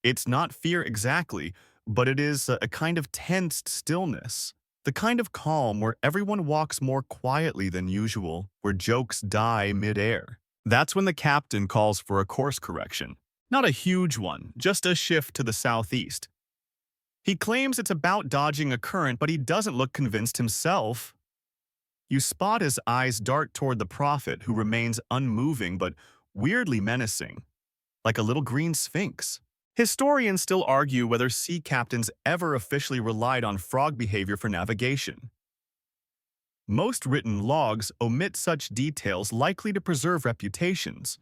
It's not fear exactly, but it is a kind of tensed stillness. The kind of calm where everyone walks more quietly than usual, where jokes die mid-air. That's when the captain calls for a course correction. Not a huge one, just a shift to the southeast. He claims it's about dodging a current, but he doesn't look convinced himself. You spot his eyes dart toward the prophet, who remains unmoving but weirdly menacing, like a little green sphinx. Historians still argue whether sea captains ever officially relied on frog behavior for navigation. Most written logs omit such details likely to preserve reputations.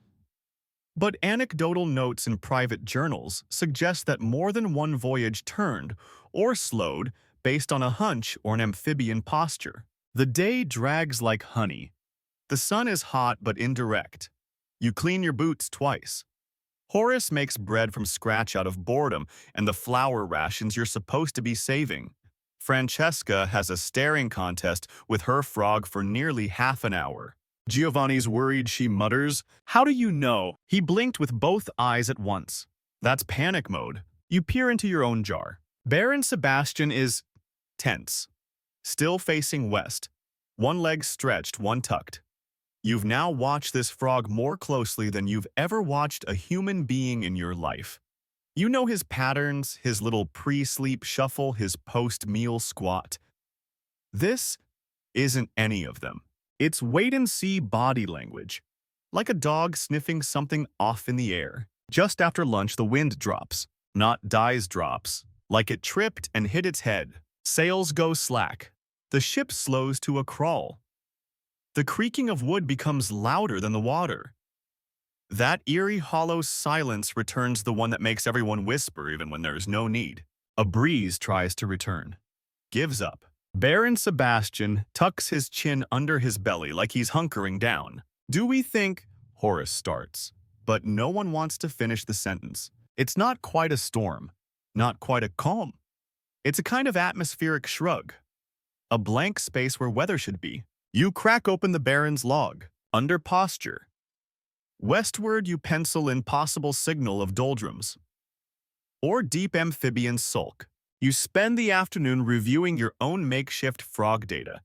But anecdotal notes in private journals suggest that more than one voyage turned or slowed based on a hunch or an amphibian posture. The day drags like honey. The sun is hot but indirect. You clean your boots twice. Horace makes bread from scratch out of boredom and the flour rations you're supposed to be saving. Francesca has a staring contest with her frog for nearly half an hour. Giovanni's worried, she mutters, "How do you know?" He blinked with both eyes at once. That's panic mode. You peer into your own jar. Baron Sebastian is tense, still facing west, one leg stretched, one tucked. You've now watched this frog more closely than you've ever watched a human being in your life. You know his patterns, his little pre-sleep shuffle, his post-meal squat. This isn't any of them. It's wait-and-see body language, like a dog sniffing something off in the air. Just after lunch, the wind drops, not dies drops, like it tripped and hit its head. Sails go slack. The ship slows to a crawl. The creaking of wood becomes louder than the water. That eerie, hollow silence returns, the one that makes everyone whisper even when there is no need. A breeze tries to return. Gives up. Baron Sebastian tucks his chin under his belly like he's hunkering down. "Do we think?" Horace starts. But no one wants to finish the sentence. It's not quite a storm. Not quite a calm. It's a kind of atmospheric shrug. A blank space where weather should be. You crack open the Baron's log. Under posture. Westward, you pencil in possible signal of doldrums. Or deep amphibian sulk. You spend the afternoon reviewing your own makeshift frog data.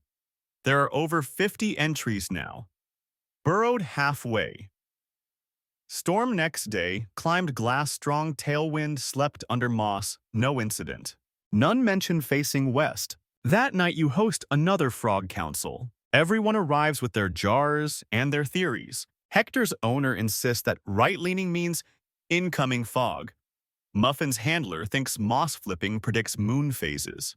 There are over 50 entries now. Burrowed halfway. Storm next day, climbed glass-strong tailwind, slept under moss, no incident. None mention facing west. That night you host another frog council. Everyone arrives with their jars and their theories. Hector's owner insists that right-leaning means incoming fog. Muffin's handler thinks moss flipping predicts moon phases.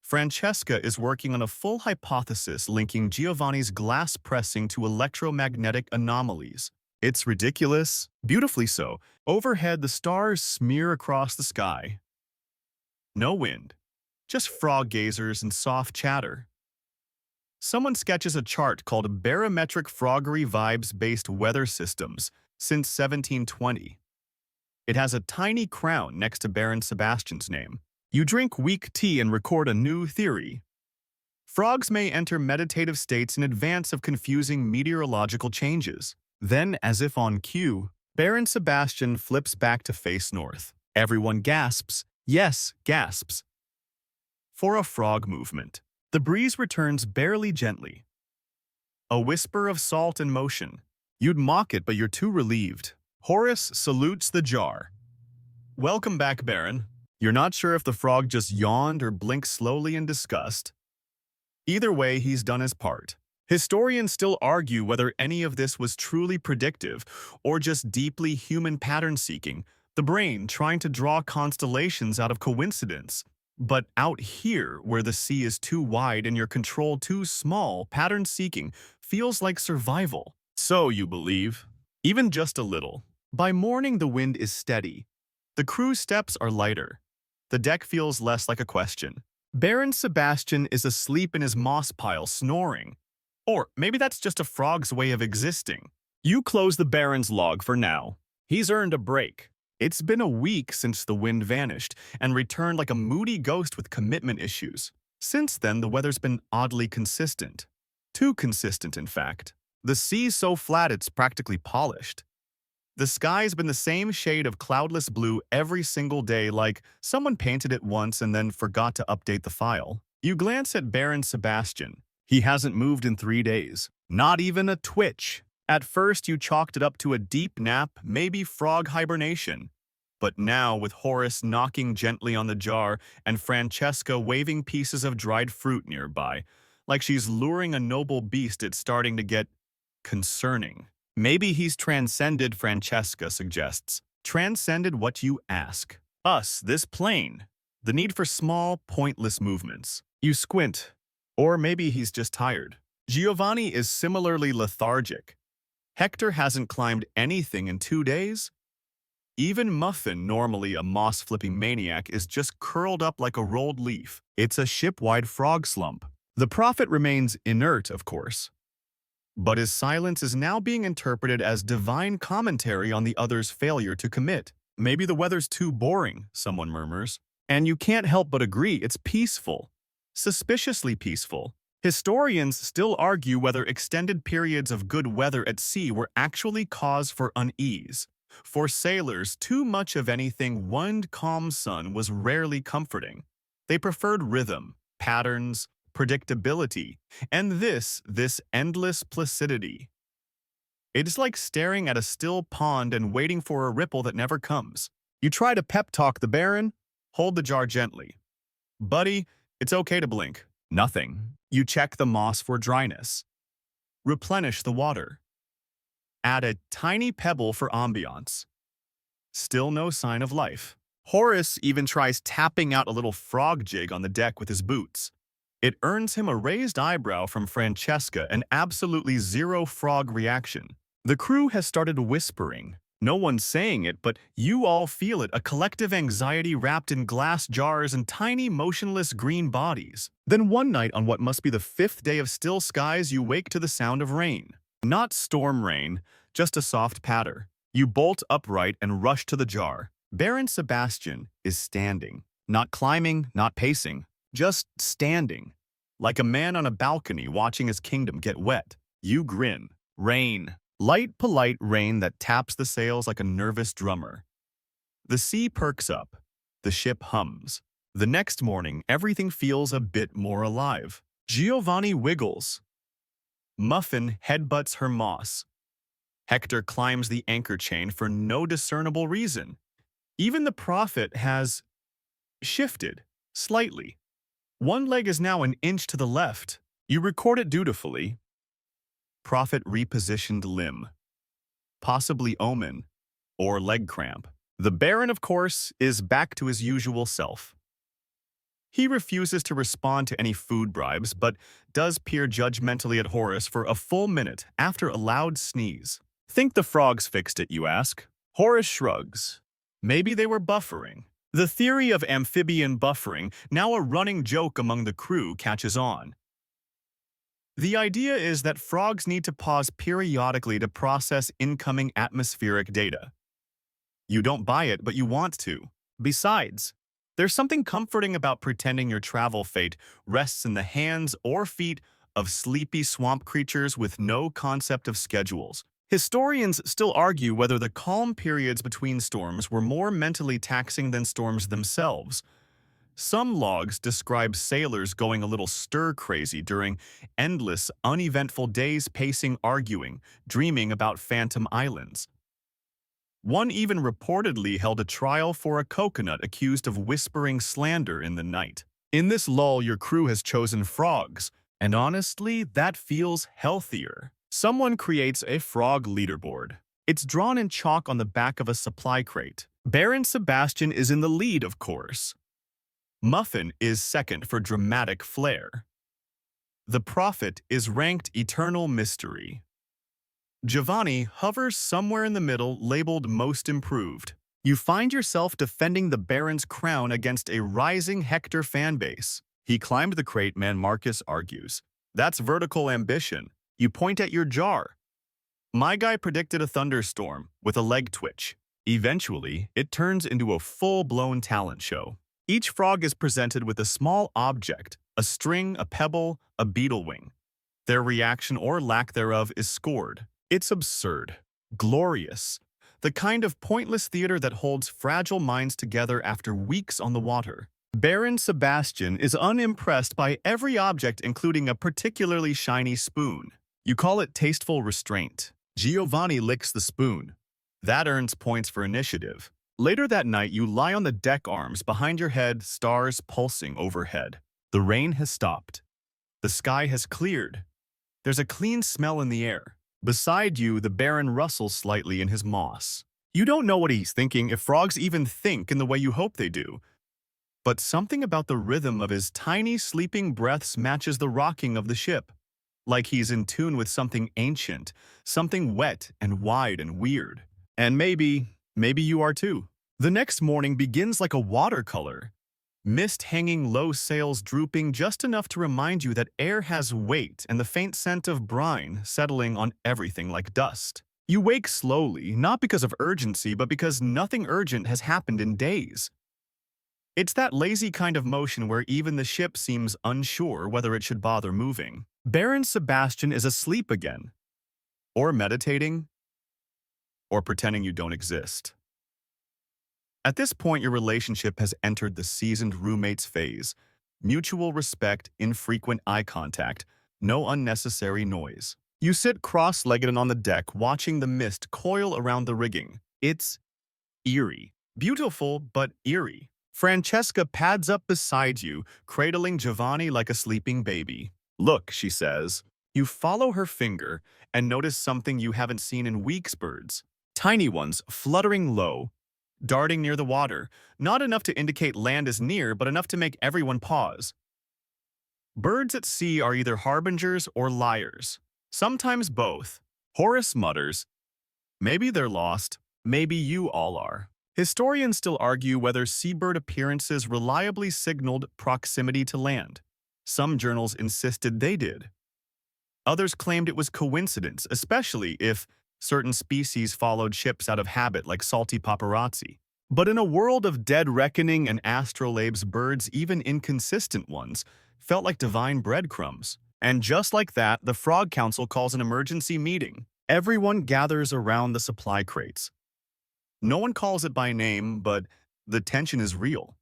Francesca is working on a full hypothesis linking Giovanni's glass pressing to electromagnetic anomalies. It's ridiculous, beautifully so. Overhead, the stars smear across the sky. No wind, just frog gazers and soft chatter. Someone sketches a chart called Barometric Froggery Vibes-Based Weather Systems since 1720. It has a tiny crown next to Baron Sebastian's name. You drink weak tea and record a new theory. Frogs may enter meditative states in advance of confusing meteorological changes. Then, as if on cue, Baron Sebastian flips back to face north. Everyone gasps. Yes, gasps. For a frog movement. The breeze returns barely gently. A whisper of salt and motion. You'd mock it, but you're too relieved. Horace salutes the jar. "Welcome back, Baron." You're not sure if the frog just yawned or blinked slowly in disgust. Either way, he's done his part. Historians still argue whether any of this was truly predictive or just deeply human pattern-seeking, the brain trying to draw constellations out of coincidence. But out here, where the sea is too wide and your control too small, pattern-seeking feels like survival. So you believe, even just a little. By morning, the wind is steady. The crew's steps are lighter. The deck feels less like a question. Baron Sebastian is asleep in his moss pile, snoring. Or maybe that's just a frog's way of existing. You close the Baron's log for now. He's earned a break. It's been a week since the wind vanished and returned like a moody ghost with commitment issues. Since then, the weather's been oddly consistent. Too consistent, in fact. The sea's so flat it's practically polished. The sky's been the same shade of cloudless blue every single day, like someone painted it once and then forgot to update the file. You glance at Baron Sebastian. He hasn't moved in 3 days. Not even a twitch. At first, you chalked it up to a deep nap, maybe frog hibernation. But now, with Horace knocking gently on the jar and Francesca waving pieces of dried fruit nearby, like she's luring a noble beast, it's starting to get concerning. Maybe he's transcended, Francesca suggests. Transcended what you ask. Us, this plane. The need for small, pointless movements. You squint. Or maybe he's just tired. Giovanni is similarly lethargic. Hector hasn't climbed anything in 2 days. Even Muffin, normally a moss-flipping maniac, is just curled up like a rolled leaf. It's a ship-wide frog slump. The prophet remains inert, of course. But his silence is now being interpreted as divine commentary on the other's failure to commit. Maybe the weather's too boring, someone murmurs. And you can't help but agree it's peaceful. Suspiciously peaceful. Historians still argue whether extended periods of good weather at sea were actually cause for unease. For sailors, too much of anything one calm sun was rarely comforting. They preferred rhythm, patterns, predictability, and this endless placidity. It's like staring at a still pond and waiting for a ripple that never comes. You try to pep talk the Baron, hold the jar gently. Buddy, it's okay to blink. Nothing. You check the moss for dryness. Replenish the water. Add a tiny pebble for ambiance. Still no sign of life. Horace even tries tapping out a little frog jig on the deck with his boots. It earns him a raised eyebrow from Francesca and absolutely zero frog reaction. The crew has started whispering. No one's saying it, but you all feel it, a collective anxiety wrapped in glass jars and tiny, motionless green bodies. Then one night, on what must be the 5th day of still skies, you wake to the sound of rain. Not storm rain, just a soft patter. You bolt upright and rush to the jar. Baron Sebastian is standing. Not climbing, not pacing. Just standing. Like a man on a balcony watching his kingdom get wet. You grin. Rain. Light, polite rain that taps the sails like a nervous drummer. The sea perks up. The ship hums. The next morning, everything feels a bit more alive. Giovanni wiggles. Muffin headbutts her moss. Hector climbs the anchor chain for no discernible reason. Even the prophet has shifted slightly. One leg is now an inch to the left. You record it dutifully. Prophet repositioned limb. Possibly omen or leg cramp. The Baron, of course, is back to his usual self. He refuses to respond to any food bribes, but does peer judgmentally at Horace for a full minute after a loud sneeze. Think the frogs fixed it, you ask? Horace shrugs. Maybe they were buffering. The theory of amphibian buffering, now a running joke among the crew, catches on. The idea is that frogs need to pause periodically to process incoming atmospheric data. You don't buy it, but you want to. Besides, there's something comforting about pretending your travel fate rests in the hands or feet of sleepy swamp creatures with no concept of schedules. Historians still argue whether the calm periods between storms were more mentally taxing than storms themselves. Some logs describe sailors going a little stir-crazy during endless, uneventful days, pacing, arguing, dreaming about phantom islands. One even reportedly held a trial for a coconut accused of whispering slander in the night. In this lull, your crew has chosen frogs, and honestly, that feels healthier. Someone creates a frog leaderboard. It's drawn in chalk on the back of a supply crate. Baron Sebastian is in the lead, of course. Muffin is second for dramatic flair. The prophet is ranked eternal mystery. Giovanni hovers somewhere in the middle, labeled most improved. You find yourself defending the Baron's crown against a rising Hector fanbase. He climbed the crate, man, Marcus argues. That's vertical ambition. You point at your jar. My guy predicted a thunderstorm with a leg twitch. Eventually, it turns into a full-blown talent show. Each frog is presented with a small object, a string, a pebble, a beetle wing. Their reaction or lack thereof is scored. It's absurd, glorious, the kind of pointless theater that holds fragile minds together after weeks on the water. Baron Sebastian is unimpressed by every object, including a particularly shiny spoon. You call it tasteful restraint. Giovanni licks the spoon. That earns points for initiative. Later that night, you lie on the deck arms behind your head, stars pulsing overhead. The rain has stopped. The sky has cleared. There's a clean smell in the air. Beside you, the Baron rustles slightly in his moss. You don't know what he's thinking, if frogs even think in the way you hope they do. But something about the rhythm of his tiny sleeping breaths matches the rocking of the ship. Like he's in tune with something ancient, something wet and wide and weird. And maybe you are too. The next morning begins like a watercolor. Mist hanging low, sails drooping just enough to remind you that air has weight and the faint scent of brine settling on everything like dust. You wake slowly, not because of urgency, but because nothing urgent has happened in days. It's that lazy kind of motion where even the ship seems unsure whether it should bother moving. Baron Sebastian is asleep again, or meditating, or pretending you don't exist. At this point, your relationship has entered the seasoned roommates phase. Mutual respect, infrequent eye contact, no unnecessary noise. You sit cross-legged on the deck, watching the mist coil around the rigging. It's eerie. Beautiful, but eerie. Francesca pads up beside you, cradling Giovanni like a sleeping baby. Look, she says. You follow her finger and notice something you haven't seen in weeks. Birds. Tiny ones, fluttering low, darting near the water, not enough to indicate land is near, but enough to make everyone pause. Birds at sea are either harbingers or liars, sometimes both. Horace mutters, maybe they're lost, maybe you all are. Historians still argue whether seabird appearances reliably signaled proximity to land. Some journals insisted they did. Others claimed it was coincidence, especially if certain species followed ships out of habit like salty paparazzi. But in a world of dead reckoning and astrolabes, birds, even inconsistent ones, felt like divine breadcrumbs. And just like that, the Frog Council calls an emergency meeting. Everyone gathers around the supply crates. No one calls it by name, but the tension is real.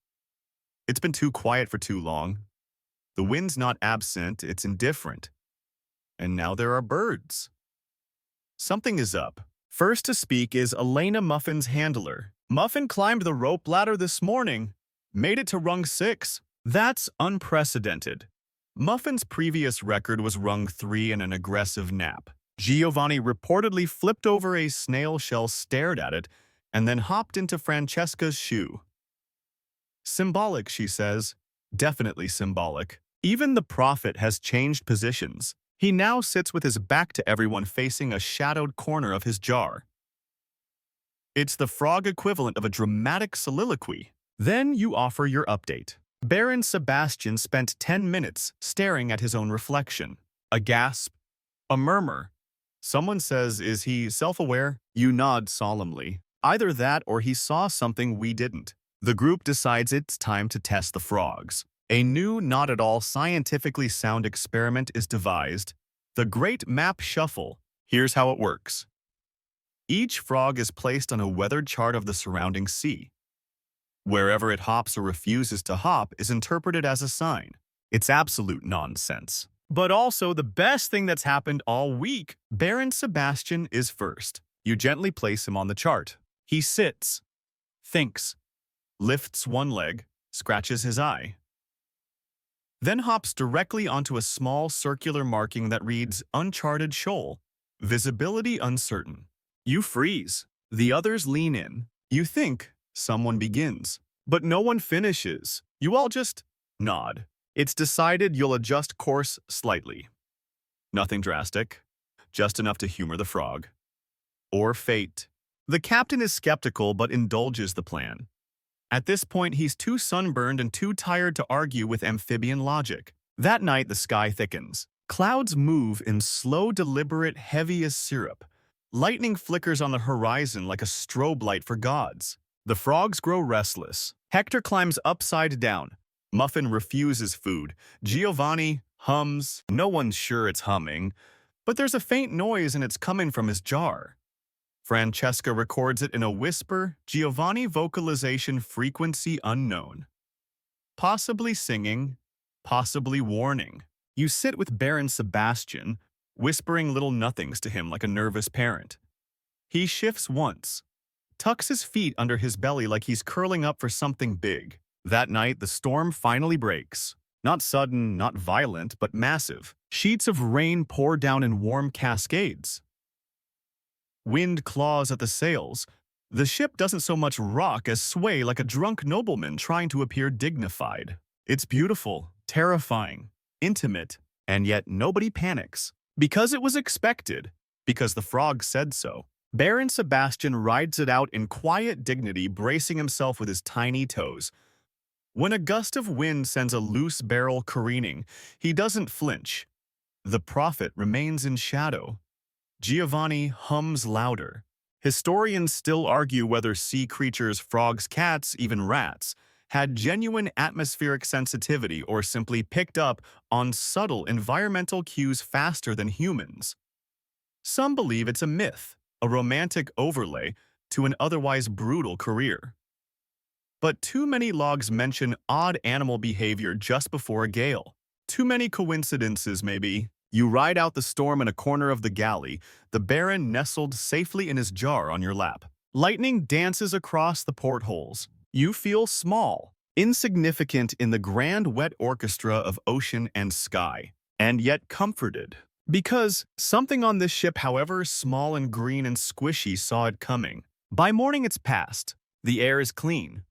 It's been too quiet for too long. The wind's not absent, it's indifferent. And now there are birds. Something is up. First to speak is Elena, Muffin's handler. Muffin climbed the rope ladder this morning, made it to rung 6. That's unprecedented. Muffin's previous record was rung 3 in an aggressive nap. Giovanni reportedly flipped over a snail shell, stared at it, and then hopped into Francesca's shoe. Symbolic, she says. Definitely symbolic. Even the prophet has changed positions. He now sits with his back to everyone, facing a shadowed corner of his jar. It's the frog equivalent of a dramatic soliloquy. Then you offer your update. Baron Sebastian spent 10 minutes staring at his own reflection. A gasp. A murmur. Someone says, is he self-aware? You nod solemnly. Either that or he saw something we didn't. The group decides it's time to test the frogs. A new, not at all scientifically sound experiment is devised. The Great Map Shuffle. Here's how it works. Each frog is placed on a weathered chart of the surrounding sea. Wherever it hops or refuses to hop is interpreted as a sign. It's absolute nonsense. But also the best thing that's happened all week. Baron Sebastian is first. You gently place him on the chart. He sits, thinks, lifts one leg, scratches his eye. Then hops directly onto a small circular marking that reads Uncharted Shoal. Visibility uncertain. You freeze. The others lean in. You think someone begins, but no one finishes. You all just nod. It's decided you'll adjust course slightly. Nothing drastic, just enough to humor the frog. Or fate. The captain is skeptical but indulges the plan. At this point, he's too sunburned and too tired to argue with amphibian logic. That night, the sky thickens. Clouds move in slow, deliberate, heavy as syrup. Lightning flickers on the horizon like a strobe light for gods. The frogs grow restless. Hector climbs upside down. Muffin refuses food. Giovanni hums. No one's sure it's humming, but there's a faint noise and it's coming from his jar. Francesca records it in a whisper, Giovanni vocalization frequency unknown. Possibly singing, possibly warning. You sit with Baron Sebastian, whispering little nothings to him like a nervous parent. He shifts once, tucks his feet under his belly like he's curling up for something big. That night, the storm finally breaks. Not sudden, not violent, but massive. Sheets of rain pour down in warm cascades. Wind claws at the sails. The ship doesn't so much rock as sway like a drunk nobleman trying to appear dignified. It's beautiful, terrifying, intimate, and yet nobody panics. Because it was expected. Because the frog said so. Baron Sebastian rides it out in quiet dignity, bracing himself with his tiny toes. When a gust of wind sends a loose barrel careening, he doesn't flinch. The prophet remains in shadow. Giovanni hums louder. Historians still argue whether sea creatures, frogs, cats, even rats, had genuine atmospheric sensitivity or simply picked up on subtle environmental cues faster than humans. Some believe it's a myth, a romantic overlay to an otherwise brutal career. But too many logs mention odd animal behavior just before a gale. Too many coincidences, maybe. You ride out the storm in a corner of the galley, the Baron nestled safely in his jar on your lap. Lightning dances across the portholes. You feel small, insignificant in the grand wet orchestra of ocean and sky, and yet comforted. Because something on this ship, however small and green and squishy, saw it coming. By morning it's past. The air is clean.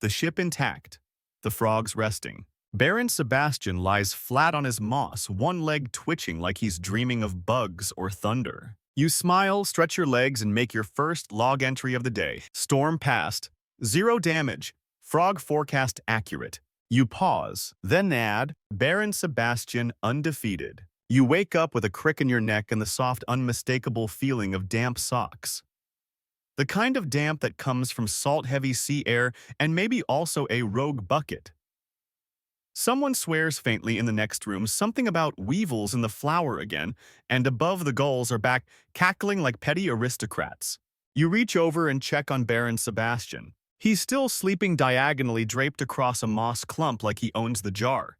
The ship intact. The frogs resting. Baron Sebastian lies flat on his moss, one leg twitching like he's dreaming of bugs or thunder. You smile, stretch your legs, and make your first log entry of the day. Storm past. 0 damage. Frog forecast accurate. You pause, then add, Baron Sebastian undefeated. You wake up with a crick in your neck and the soft, unmistakable feeling of damp socks. The kind of damp that comes from salt-heavy sea air and maybe also a rogue bucket. Someone swears faintly in the next room something about weevils in the flour again, and above the gulls are back cackling like petty aristocrats. You reach over and check on Baron Sebastian. He's still sleeping diagonally draped across a moss clump like he owns the jar.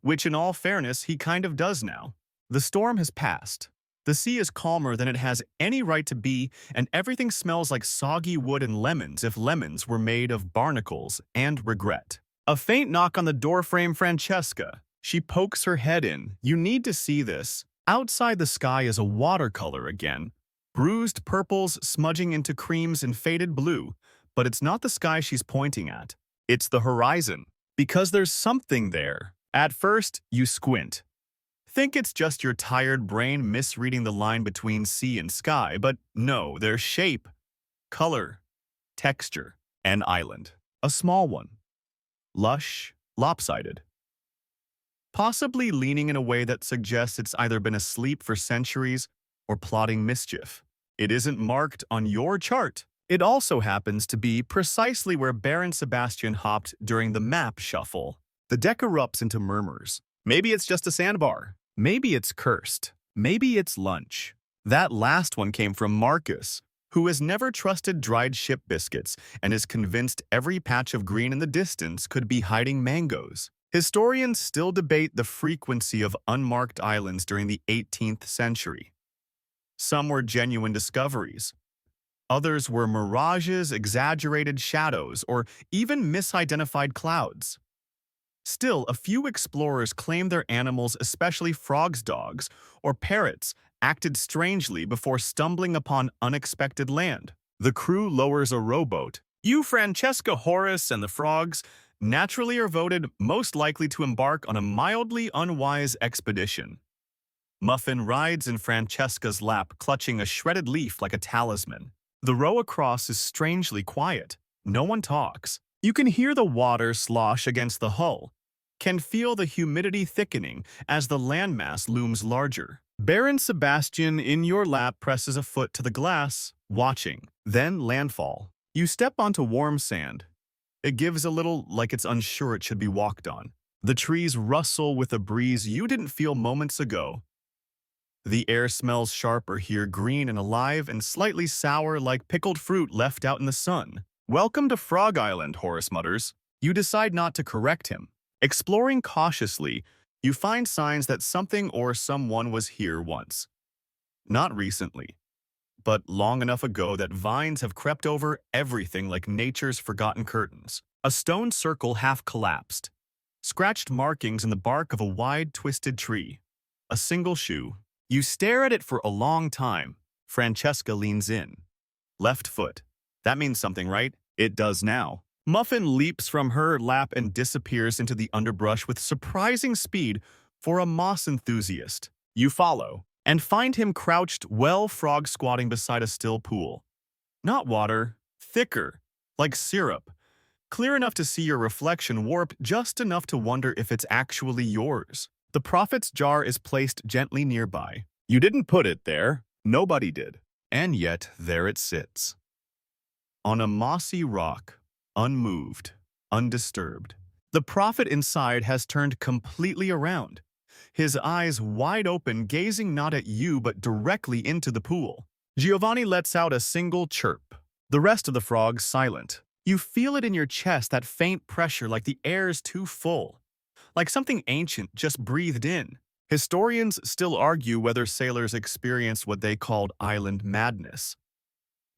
Which, in all fairness, he kind of does now. The storm has passed. The sea is calmer than it has any right to be, and everything smells like soggy wood and lemons if lemons were made of barnacles and regret. A faint knock on the doorframe. Francesca. She pokes her head in. You need to see this. Outside the sky is a watercolor again. Bruised purples smudging into creams and faded blue. But it's not the sky she's pointing at. It's the horizon. Because there's something there. At first, you squint. Think it's just your tired brain misreading the line between sea and sky, but no, there's shape, color, texture, and island. A small one. Lush, lopsided. Possibly leaning in a way that suggests it's either been asleep for centuries or plotting mischief. It isn't marked on your chart. It also happens to be precisely where Baron Sebastian hopped during the map shuffle. The deck erupts into murmurs. Maybe it's just a sandbar. Maybe it's cursed. Maybe it's lunch. That last one came from Marcus, who has never trusted dried ship biscuits and is convinced every patch of green in the distance could be hiding mangoes. Historians still debate the frequency of unmarked islands during the 18th century. Some were genuine discoveries. Others were mirages, exaggerated shadows, or even misidentified clouds. Still, a few explorers claim their animals, especially frogs, dogs, or parrots, acted strangely before stumbling upon unexpected land. The crew lowers a rowboat. You, Francesca, Horace, and the frogs naturally are voted most likely to embark on a mildly unwise expedition. Muffin rides in Francesca's lap, clutching a shredded leaf like a talisman. The row across is strangely quiet. No one talks. You can hear the water slosh against the hull, can feel the humidity thickening as the landmass looms larger. Baron Sebastian in your lap presses a foot to the glass, watching. Then landfall. You step onto warm sand. It gives a little like it's unsure it should be walked on. The trees rustle with a breeze you didn't feel moments ago. The air smells sharper here, green and alive and slightly sour like pickled fruit left out in the sun. Welcome to Frog Island, Horace mutters. You decide not to correct him. Exploring cautiously, you find signs that something or someone was here once. Not recently, but long enough ago that vines have crept over everything like nature's forgotten curtains. A stone circle half collapsed. Scratched markings in the bark of a wide, twisted tree. A single shoe. You stare at it for a long time. Francesca leans in. Left foot. That means something, right? It does now. Muffin leaps from her lap and disappears into the underbrush with surprising speed for a moss enthusiast. You follow, and find him crouched frog squatting beside a still pool. Not water, thicker, like syrup. Clear enough to see your reflection warp just enough to wonder if it's actually yours. The prophet's jar is placed gently nearby. You didn't put it there. Nobody did. And yet, there it sits. On a mossy rock, unmoved, undisturbed. The prophet inside has turned completely around, his eyes wide open, gazing not at you but directly into the pool. Giovanni lets out a single chirp. The rest of the frogs silent. You feel it in your chest, that faint pressure, like the air's too full. Like something ancient just breathed in. Historians still argue whether sailors experienced what they called island madness.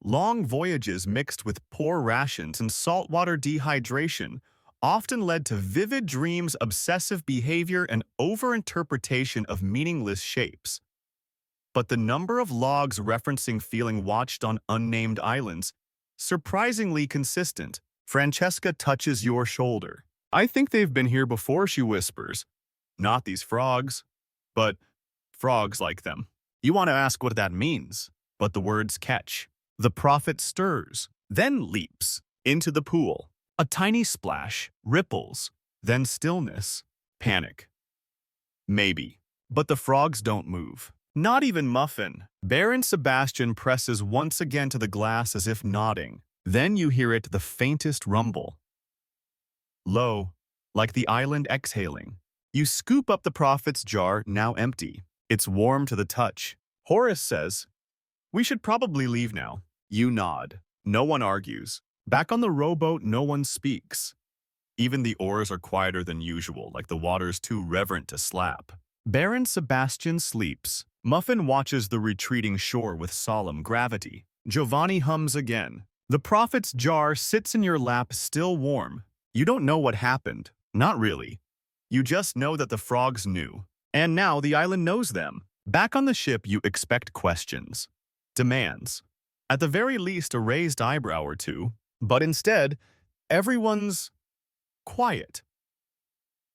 Long voyages mixed with poor rations and saltwater dehydration often led to vivid dreams, obsessive behavior, and overinterpretation of meaningless shapes. But the number of logs referencing feeling watched on unnamed islands, surprisingly consistent. Francesca touches your shoulder. I think they've been here before, she whispers. Not these frogs, but frogs like them. You want to ask what that means, but the words catch. The prophet stirs, then leaps into the pool. A tiny splash, ripples, then stillness, panic. Maybe. But the frogs don't move. Not even Muffin. Baron Sebastian presses once again to the glass as if nodding. Then you hear it, the faintest rumble. Low, like the island exhaling. You scoop up the prophet's jar, now empty. It's warm to the touch. Horace says, "We should probably leave now." You nod. No one argues. Back on the rowboat, no one speaks. Even the oars are quieter than usual, like the water's too reverent to slap. Baron Sebastian sleeps. Muffin watches the retreating shore with solemn gravity. Giovanni hums again. The prophet's jar sits in your lap, still warm. You don't know what happened. Not really. You just know that the frogs knew. And now the island knows them. Back on the ship, you expect questions. Demands. At the very least, a raised eyebrow or two. But instead, everyone's quiet.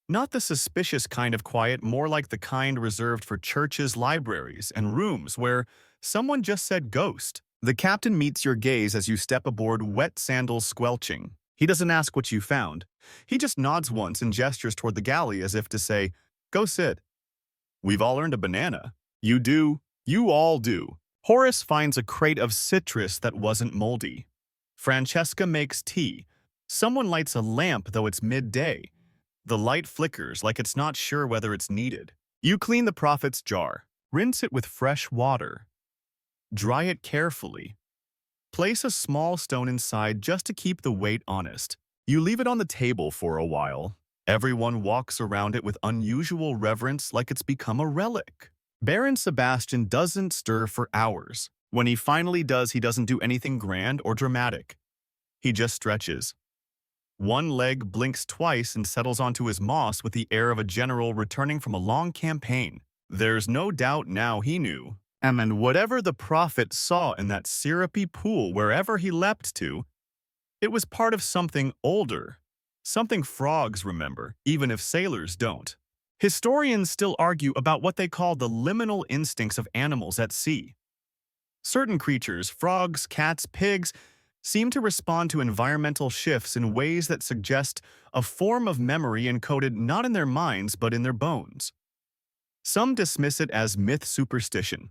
Not the suspicious kind of quiet, more like the kind reserved for churches, libraries, and rooms where someone just said ghost. The captain meets your gaze as you step aboard, wet sandals squelching. He doesn't ask what you found. He just nods once and gestures toward the galley as if to say, "Go sit." We've all earned a banana. You do. You all do. Horace finds a crate of citrus that wasn't moldy. Francesca makes tea. Someone lights a lamp, though it's midday. The light flickers like it's not sure whether it's needed. You clean the prophet's jar. Rinse it with fresh water. Dry it carefully. Place a small stone inside just to keep the weight honest. You leave it on the table for a while. Everyone walks around it with unusual reverence, like it's become a relic. Baron Sebastian doesn't stir for hours. When he finally does, he doesn't do anything grand or dramatic. He just stretches. One leg blinks twice and settles onto his moss with the air of a general returning from a long campaign. There's no doubt now he knew. And whatever the prophet saw in that syrupy pool wherever he leapt to, it was part of something older. Something frogs remember, even if sailors don't. Historians still argue about what they call the liminal instincts of animals at sea. Certain creatures, frogs, cats, pigs, seem to respond to environmental shifts in ways that suggest a form of memory encoded not in their minds but in their bones. Some dismiss it as myth superstition.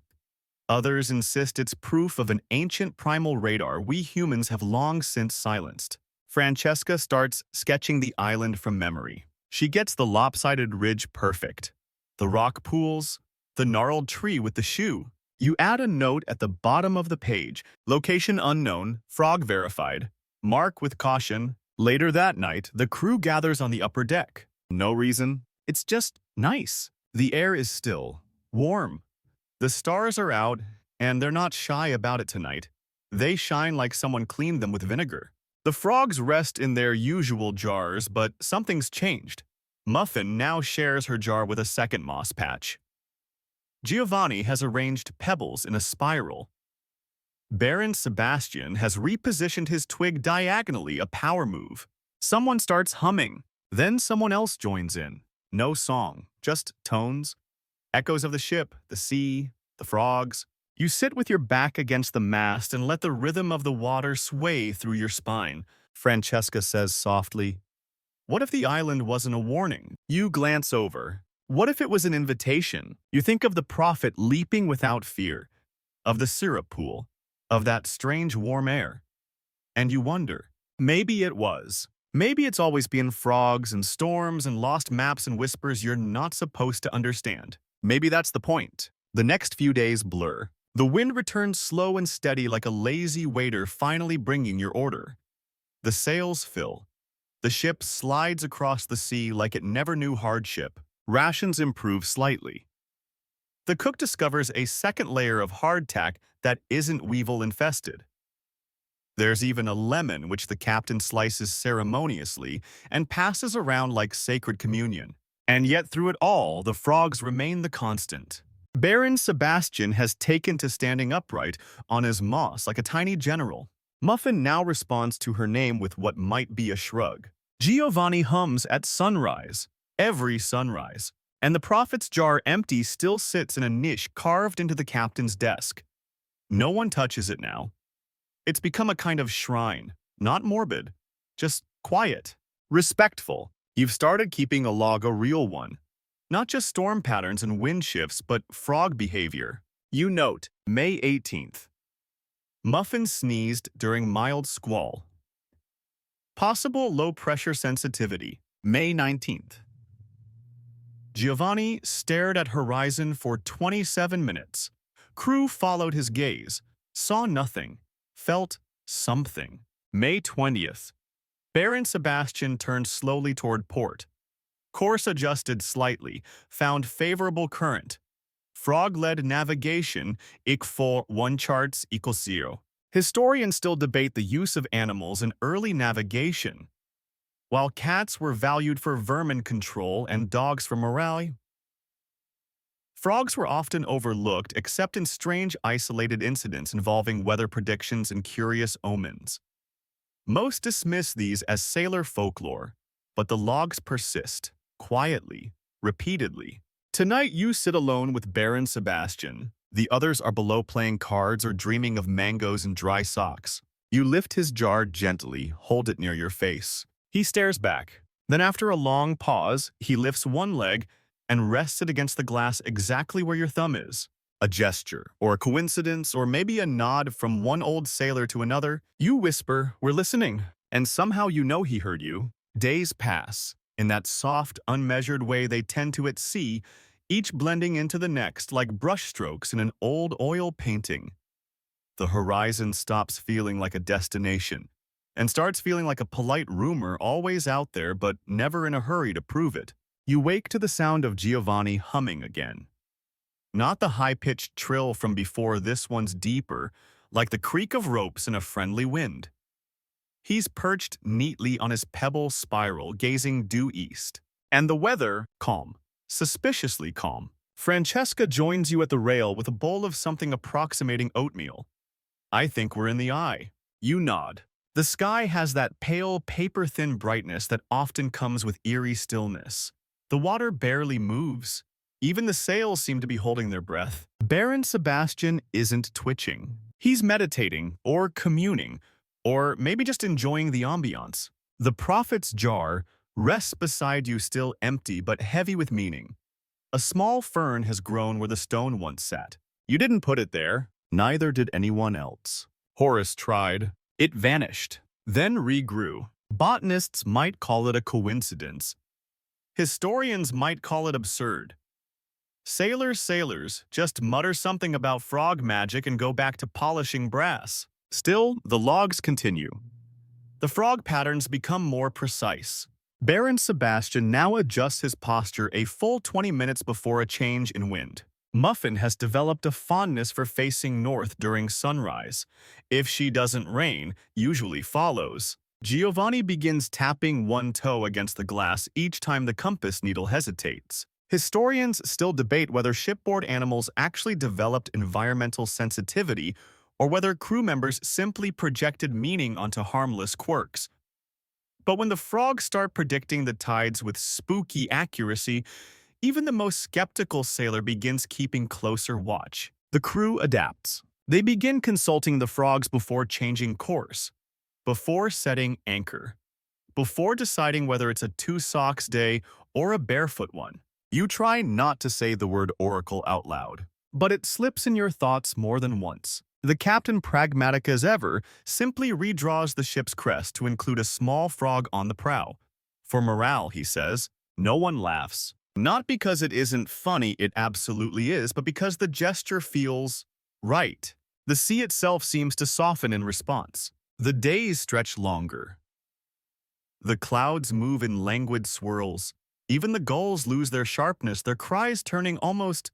Others insist it's proof of an ancient primal radar we humans have long since silenced. Francesca starts sketching the island from memory. She gets the lopsided ridge perfect. The rock pools, the gnarled tree with the shoe. You add a note at the bottom of the page. Location unknown, frog verified. Mark with caution. Later that night, the crew gathers on the upper deck. No reason. It's just nice. The air is still, warm. The stars are out, And they're not shy about it tonight. They shine like someone cleaned them with vinegar. The frogs rest in their usual jars, but something's changed. Muffin now shares her jar with a second moss patch. Giovanni has arranged pebbles in a spiral. Baron Sebastian has repositioned his twig diagonally, a power move. Someone starts humming. Then someone else joins in. No song, just tones, echoes of the ship, the sea, the frogs. You sit with your back against the mast and let the rhythm of the water sway through your spine. Francesca says softly, "What if the island wasn't a warning?" You glance over. What if it was an invitation? You think of the prophet leaping without fear, of the syrup pool, of that strange warm air. And you wonder, maybe it was. Maybe it's always been frogs and storms and lost maps and whispers you're not supposed to understand. Maybe that's the point. The next few days blur. The wind returns slow and steady like a lazy waiter finally bringing your order. The sails fill. The ship slides across the sea like it never knew hardship. Rations improve slightly. The cook discovers a second layer of hardtack that isn't weevil-infested. There's even a lemon which the captain slices ceremoniously and passes around like sacred communion. And yet through it all, the frogs remain the constant. Baron Sebastian has taken to standing upright on his moss like a tiny general. Muffin now responds to her name with what might be a shrug. Giovanni hums at sunrise, every sunrise, and the prophet's jar empty still sits in a niche carved into the captain's desk. No one touches it now. It's become a kind of shrine, not morbid, just quiet, respectful. You've started keeping a log, a real one. Not just storm patterns and wind shifts, but frog behavior. You note, May 18th. Muffin sneezed during mild squall. Possible low-pressure sensitivity, May 19th. Giovanni stared at horizon for 27 minutes. Crew followed his gaze, saw nothing, felt something. May 20th. Baron Sebastian turned slowly toward port. Course adjusted slightly, found favorable current. Frog-led navigation, IC4 1 charts equals 0. Historians still debate the use of animals in early navigation. While cats were valued for vermin control and dogs for morale, frogs were often overlooked except in strange isolated incidents involving weather predictions and curious omens. Most dismiss these as sailor folklore, but the logs persist, quietly, repeatedly. Tonight you sit alone with Baron Sebastian. The others are below playing cards or dreaming of mangoes and dry socks. You lift his jar gently, hold it near your face. He stares back. Then after a long pause, he lifts one leg and rests it against the glass exactly where your thumb is. A gesture, or a coincidence, or maybe a nod from one old sailor to another. You whisper, "We're listening," and somehow you know he heard you. Days pass, in that soft, unmeasured way they tend to at sea, each blending into the next like brushstrokes in an old oil painting. The horizon stops feeling like a destination and starts feeling like a polite rumor always out there but never in a hurry to prove it. You wake to the sound of Giovanni humming again. Not the high-pitched trill from before, this one's deeper, like the creak of ropes in a friendly wind. He's perched neatly on his pebble spiral, gazing due east. And the weather, calm, suspiciously calm. Francesca joins you at the rail with a bowl of something approximating oatmeal. "I think we're in the eye." You nod. The sky has that pale, paper-thin brightness that often comes with eerie stillness. The water barely moves. Even the sails seem to be holding their breath. Baron Sebastian isn't twitching. He's meditating, or communing, or maybe just enjoying the ambiance. The prophet's jar rests beside you, still empty but heavy with meaning. A small fern has grown where the stone once sat. You didn't put it there. Neither did anyone else. Horace tried. It vanished, then regrew. Botanists might call it a coincidence. Historians might call it absurd. Sailors just mutter something about frog magic and go back to polishing brass. Still, the logs continue. The frog patterns become more precise. Baron Sebastian now adjusts his posture a full 20 minutes before a change in wind. Muffin has developed a fondness for facing north during sunrise. If she doesn't rain, usually follows. Giovanni begins tapping one toe against the glass each time the compass needle hesitates. Historians still debate whether shipboard animals actually developed environmental sensitivity or whether crew members simply projected meaning onto harmless quirks. But when the frogs start predicting the tides with spooky accuracy, even the most skeptical sailor begins keeping closer watch. The crew adapts. They begin consulting the frogs before changing course, before setting anchor, before deciding whether it's a two-socks day or a barefoot one. You try not to say the word oracle out loud, but it slips in your thoughts more than once. The captain, pragmatic as ever, simply redraws the ship's crest to include a small frog on the prow. For morale, he says. No one laughs. Not because it isn't funny, it absolutely is, but because the gesture feels right. The sea itself seems to soften in response. The days stretch longer. The clouds move in languid swirls. Even the gulls lose their sharpness, their cries turning almost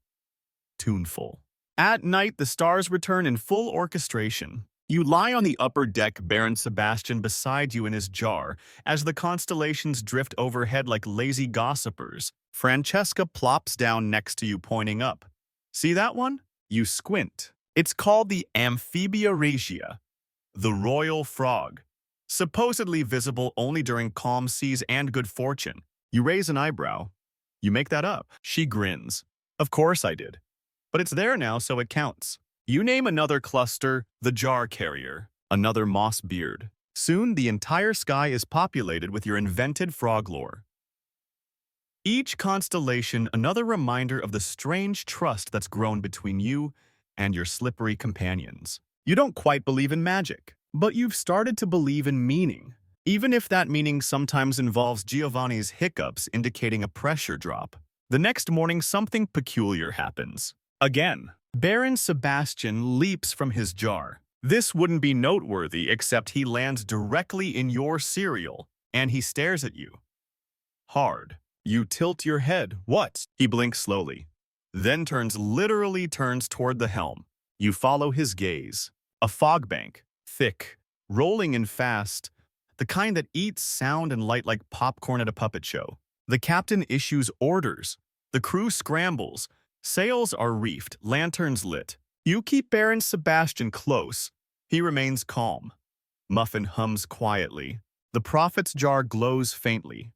tuneful. At night, the stars return in full orchestration. You lie on the upper deck, Baron Sebastian beside you in his jar, as the constellations drift overhead like lazy gossipers. Francesca plops down next to you, pointing up. See that one? You squint. It's called the Amphibia regia, the royal frog, supposedly visible only during calm seas and good fortune. You raise an eyebrow. You make that up. She grins. Of course I did. But it's there now, so it counts. You name another cluster, the jar carrier, another moss beard. Soon, the entire sky is populated with your invented frog lore. Each constellation, another reminder of the strange trust that's grown between you and your slippery companions. You don't quite believe in magic, but you've started to believe in meaning, even if that meaning sometimes involves Giovanni's hiccups indicating a pressure drop. The next morning, something peculiar happens. Again, Baron Sebastian leaps from his jar. This wouldn't be noteworthy except he lands directly in your cereal, and he stares at you. Hard. You tilt your head. What? He blinks slowly, then literally turns toward the helm. You follow his gaze. A fog bank, thick, rolling in fast, the kind that eats sound and light like popcorn at a puppet show. The captain issues orders. The crew scrambles. Sails are reefed, lanterns lit. You keep Baron Sebastian close. He remains calm. Muffin hums quietly. The prophet's jar glows faintly.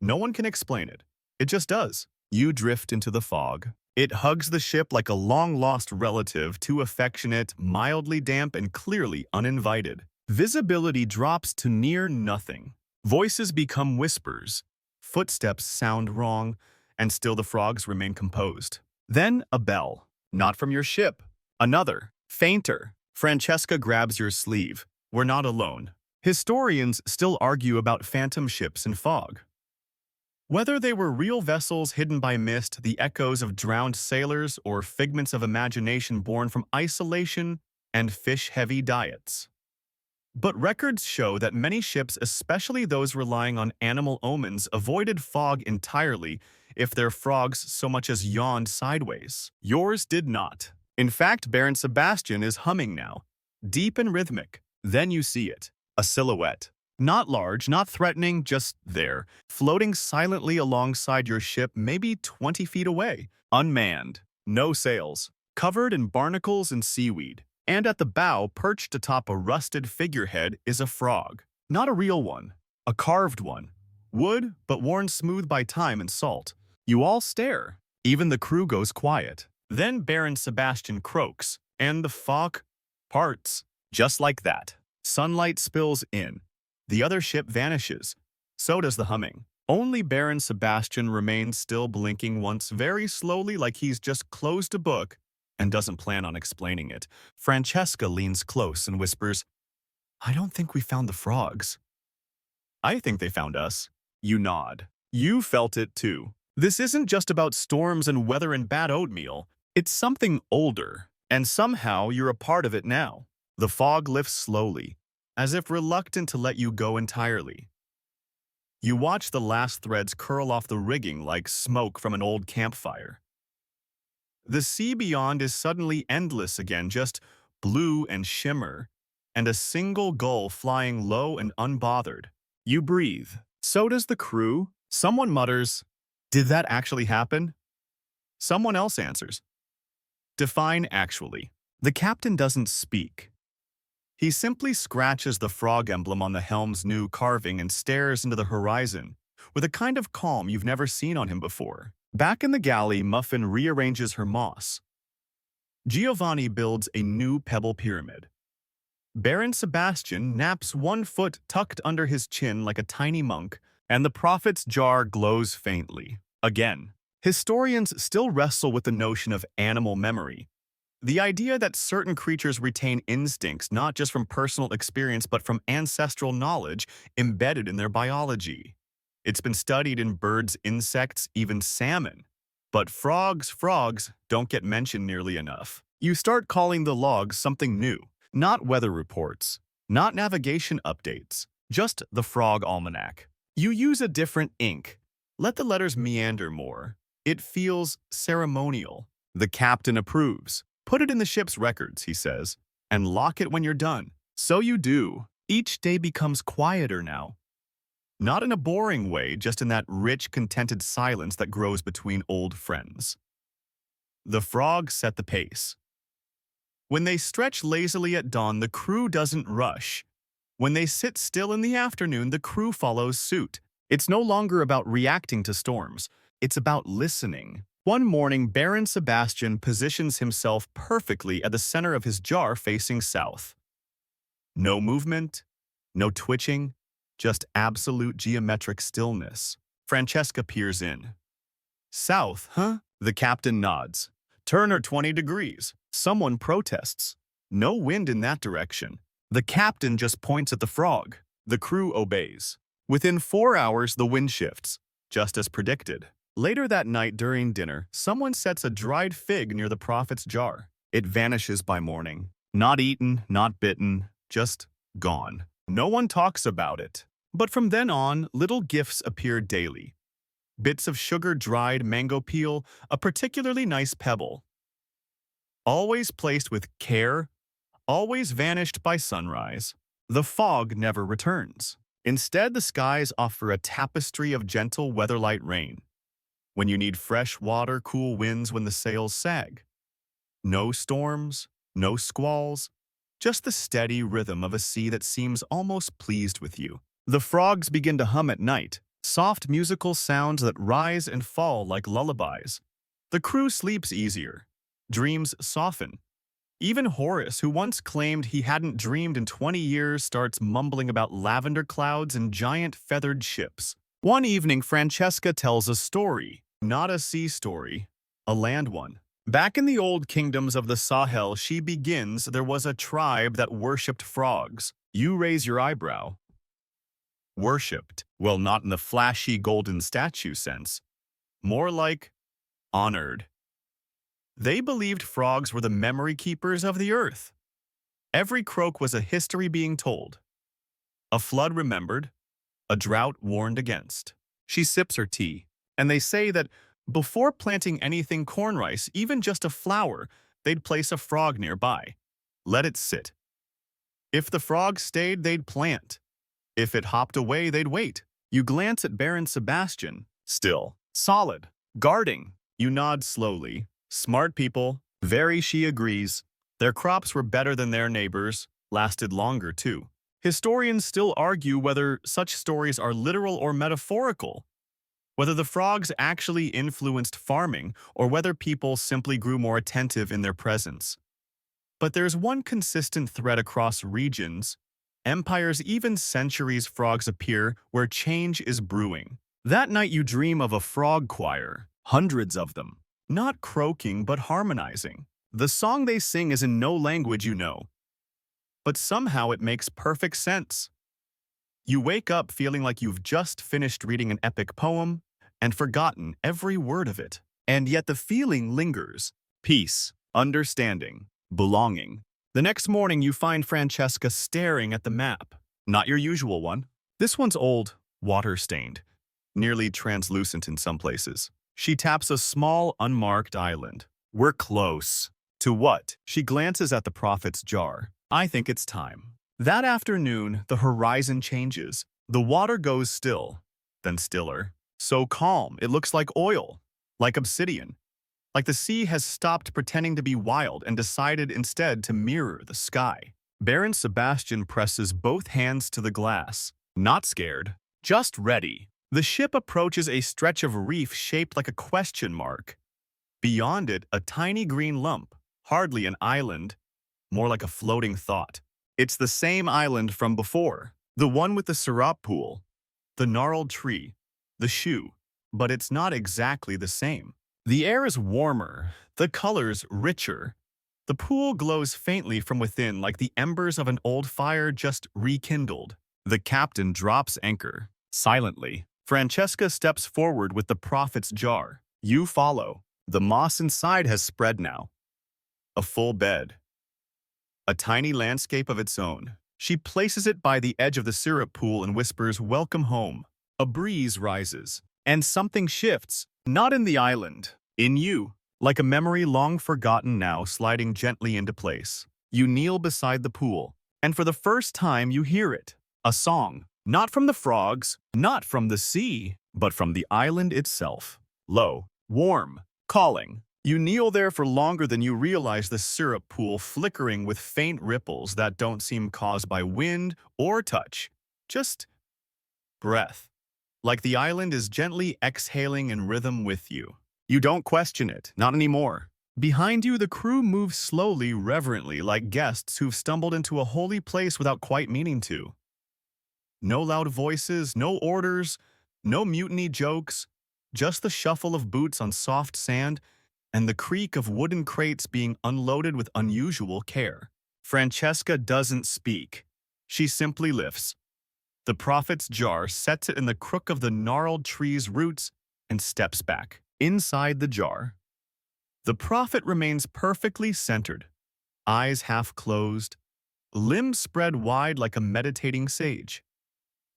No one can explain it. It just does. You drift into the fog. It hugs the ship like a long-lost relative, too affectionate, mildly damp, and clearly uninvited. Visibility drops to near nothing. Voices become whispers. Footsteps sound wrong, and still the frogs remain composed. Then a bell. Not from your ship. Another. Fainter. Francesca grabs your sleeve. We're not alone. Historians still argue about phantom ships in fog. Whether they were real vessels hidden by mist, the echoes of drowned sailors, or figments of imagination born from isolation and fish-heavy diets. But records show that many ships, especially those relying on animal omens, avoided fog entirely if their frogs so much as yawned sideways. Yours did not. In fact, Baron Sebastian is humming now, deep and rhythmic. Then you see it, a silhouette. Not large, not threatening, just there, floating silently alongside your ship, maybe 20 feet away. Unmanned, no sails, covered in barnacles and seaweed. And at the bow, perched atop a rusted figurehead, is a frog. Not a real one, a carved one. Wood, but worn smooth by time and salt. You all stare. Even the crew goes quiet. Then Baron Sebastian croaks, and the fog parts. Just like that. Sunlight spills in. The other ship vanishes. So does the humming. Only Baron Sebastian remains still, blinking once very slowly like he's just closed a book and doesn't plan on explaining it. Francesca leans close and whispers, I don't think we found the frogs. I think they found us. You nod. You felt it too. This isn't just about storms and weather and bad oatmeal. It's something older, and somehow you're a part of it now. The fog lifts slowly, as if reluctant to let you go entirely. You watch the last threads curl off the rigging like smoke from an old campfire. The sea beyond is suddenly endless again, just blue and shimmer, and a single gull flying low and unbothered. You breathe. So does the crew. Someone mutters, "Did that actually happen?" Someone else answers, "Define actually." The captain doesn't speak. He simply scratches the frog emblem on the helm's new carving and stares into the horizon with a kind of calm you've never seen on him before. Back in the galley, Muffin rearranges her moss. Giovanni builds a new pebble pyramid. Baron Sebastian naps 1 foot tucked under his chin like a tiny monk, and the prophet's jar glows faintly. Again, historians still wrestle with the notion of animal memory. The idea that certain creatures retain instincts not just from personal experience but from ancestral knowledge embedded in their biology. It's been studied in birds, insects, even salmon. But frogs don't get mentioned nearly enough. You start calling the logs something new. Not weather reports, not navigation updates, just the Frog Almanac. You use a different ink. Let the letters meander more. It feels ceremonial. The captain approves. Put it in the ship's records, he says, and lock it when you're done. So you do. Each day becomes quieter now. Not in a boring way, just in that rich, contented silence that grows between old friends. The frogs set the pace. When they stretch lazily at dawn, the crew doesn't rush. When they sit still in the afternoon, the crew follows suit. It's no longer about reacting to storms. It's about listening. One morning, Baron Sebastian positions himself perfectly at the center of his jar facing south. No movement, no twitching, just absolute geometric stillness. Francesca peers in. "South, huh?" The captain nods. "Turn her 20 degrees. Someone protests. "No wind in that direction." The captain just points at the frog. The crew obeys. Within 4 hours, the wind shifts, just as predicted. Later that night during dinner, someone sets a dried fig near the prophet's jar. It vanishes by morning. Not eaten, not bitten, just gone. No one talks about it. But from then on, little gifts appear daily. Bits of sugar-dried mango peel, a particularly nice pebble. Always placed with care, always vanished by sunrise. The fog never returns. Instead, the skies offer a tapestry of gentle weatherlight rain. When you need fresh water, cool winds when the sails sag. No storms, no squalls, just the steady rhythm of a sea that seems almost pleased with you. The frogs begin to hum at night, soft musical sounds that rise and fall like lullabies. The crew sleeps easier. Dreams soften. Even Horace, who once claimed he hadn't dreamed in 20 years, starts mumbling about lavender clouds and giant feathered ships. One evening, Francesca tells a story. Not a sea story, a land one. Back in the old kingdoms of the Sahel, she begins, there was a tribe that worshipped frogs. You raise your eyebrow. Worshipped. Well, not in the flashy golden statue sense. More like honored. They believed frogs were the memory keepers of the earth. Every croak was a history being told. A flood remembered, a drought warned against. She sips her tea, and they say that before planting anything corn rice, even just a flower, they'd place a frog nearby. Let it sit. If the frog stayed, they'd plant. If it hopped away, they'd wait. You glance at Baron Sebastian, still, solid, guarding. You nod slowly. Smart people, very, she agrees. Their crops were better than their neighbors, lasted longer too. Historians still argue whether such stories are literal or metaphorical, whether the frogs actually influenced farming or whether people simply grew more attentive in their presence. But there's one consistent thread across regions, empires, even centuries. Frogs appear where change is brewing. That night you dream of a frog choir, hundreds of them. Not croaking, but harmonizing. The song they sing is in no language you know, but somehow it makes perfect sense. You wake up feeling like you've just finished reading an epic poem and forgotten every word of it. And yet the feeling lingers. Peace, understanding, belonging. The next morning you find Francesca staring at the map. Not your usual one. This one's old, water-stained, nearly translucent in some places. She taps a small, unmarked island. We're close. To what? She glances at the prophet's jar. I think it's time. That afternoon, the horizon changes. The water goes still, then stiller. So calm, it looks like oil, like obsidian. Like the sea has stopped pretending to be wild and decided instead to mirror the sky. Baron Sebastian presses both hands to the glass. Not scared, just ready. The ship approaches a stretch of reef shaped like a question mark. Beyond it, a tiny green lump, hardly an island, more like a floating thought. It's the same island from before, the one with the syrup pool, the gnarled tree, the shoe, but it's not exactly the same. The air is warmer, the colors richer. The pool glows faintly from within like the embers of an old fire just rekindled. The captain drops anchor. Silently, Francesca steps forward with the prophet's jar. You follow. The moss inside has spread now. A full bed. A tiny landscape of its own. She places it by the edge of the syrup pool and whispers, "Welcome home." A breeze rises, and something shifts. Not in the island, in you. Like a memory long forgotten now sliding gently into place. You kneel beside the pool, and for the first time you hear it. A song. Not from the frogs, not from the sea, but from the island itself. Low, warm, calling. You kneel there for longer than you realize, the syrup pool flickering with faint ripples that don't seem caused by wind or touch. Just breath. Like the island is gently exhaling in rhythm with you. You don't question it, not anymore. Behind you, the crew moves slowly, reverently, like guests who've stumbled into a holy place without quite meaning to. No loud voices, no orders, no mutiny jokes, just the shuffle of boots on soft sand and the creak of wooden crates being unloaded with unusual care. Francesca doesn't speak. She simply lifts the prophet's jar, sets it in the crook of the gnarled tree's roots, and steps back. Inside the jar, the prophet remains perfectly centered, eyes half closed, limbs spread wide like a meditating sage.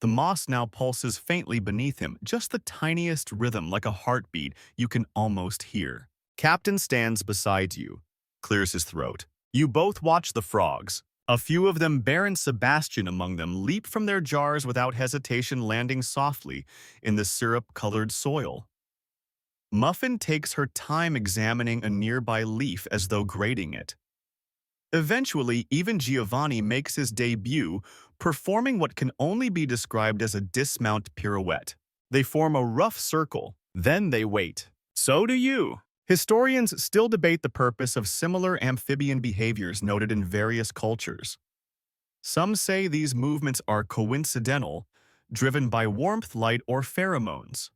The moss now pulses faintly beneath him, just the tiniest rhythm like a heartbeat you can almost hear. Captain stands beside you, clears his throat. You both watch the frogs. A few of them, Baron Sebastian among them, leap from their jars without hesitation, landing softly in the syrup-colored soil. Muffin takes her time examining a nearby leaf as though grading it. Eventually, even Giovanni makes his debut, performing what can only be described as a dismount pirouette. They form a rough circle, then they wait. So do you. Historians still debate the purpose of similar amphibian behaviors noted in various cultures. Some say these movements are coincidental, driven by warmth, light, or pheromones.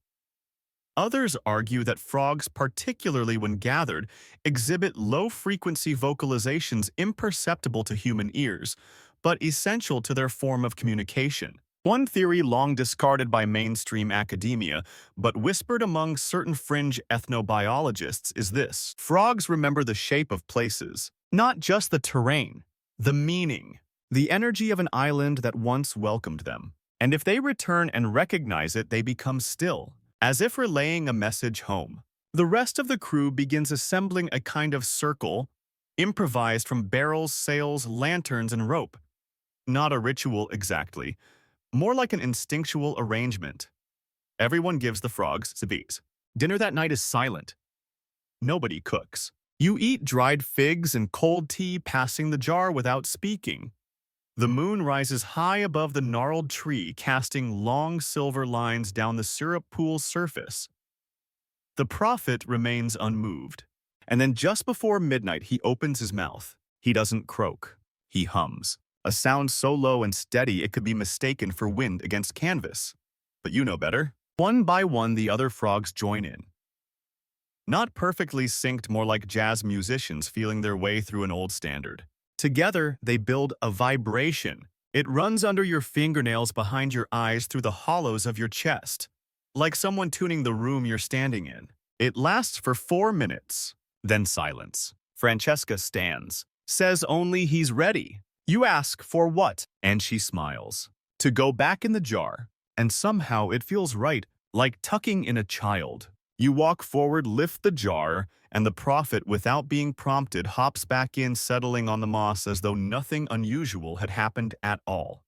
Others argue that frogs, particularly when gathered, exhibit low-frequency vocalizations imperceptible to human ears, but essential to their form of communication. One theory long discarded by mainstream academia, but whispered among certain fringe ethnobiologists, is this: frogs remember the shape of places, not just the terrain, the meaning, the energy of an island that once welcomed them. And if they return and recognize it, they become still, as if relaying a message home. The rest of the crew begins assembling a kind of circle, improvised from barrels, sails, lanterns, and rope. Not a ritual exactly, more like an instinctual arrangement. Everyone gives the frogs civis. Dinner that night is silent. Nobody cooks. You eat dried figs and cold tea, passing the jar without speaking. The moon rises high above the gnarled tree, casting long silver lines down the syrup pool's surface. The prophet remains unmoved. And then just before midnight, he opens his mouth. He doesn't croak. He hums. A sound so low and steady it could be mistaken for wind against canvas. But you know better. One by one, the other frogs join in. Not perfectly synced, more like jazz musicians feeling their way through an old standard. Together, they build a vibration. It runs under your fingernails, behind your eyes, through the hollows of your chest. Like someone tuning the room you're standing in. It lasts for 4 minutes. Then silence. Francesca stands. Says only he's ready. You ask, for what? And she smiles. To go back in the jar. And somehow it feels right, like tucking in a child. You walk forward, lift the jar, and the prophet, without being prompted, hops back in, settling on the moss as though nothing unusual had happened at all.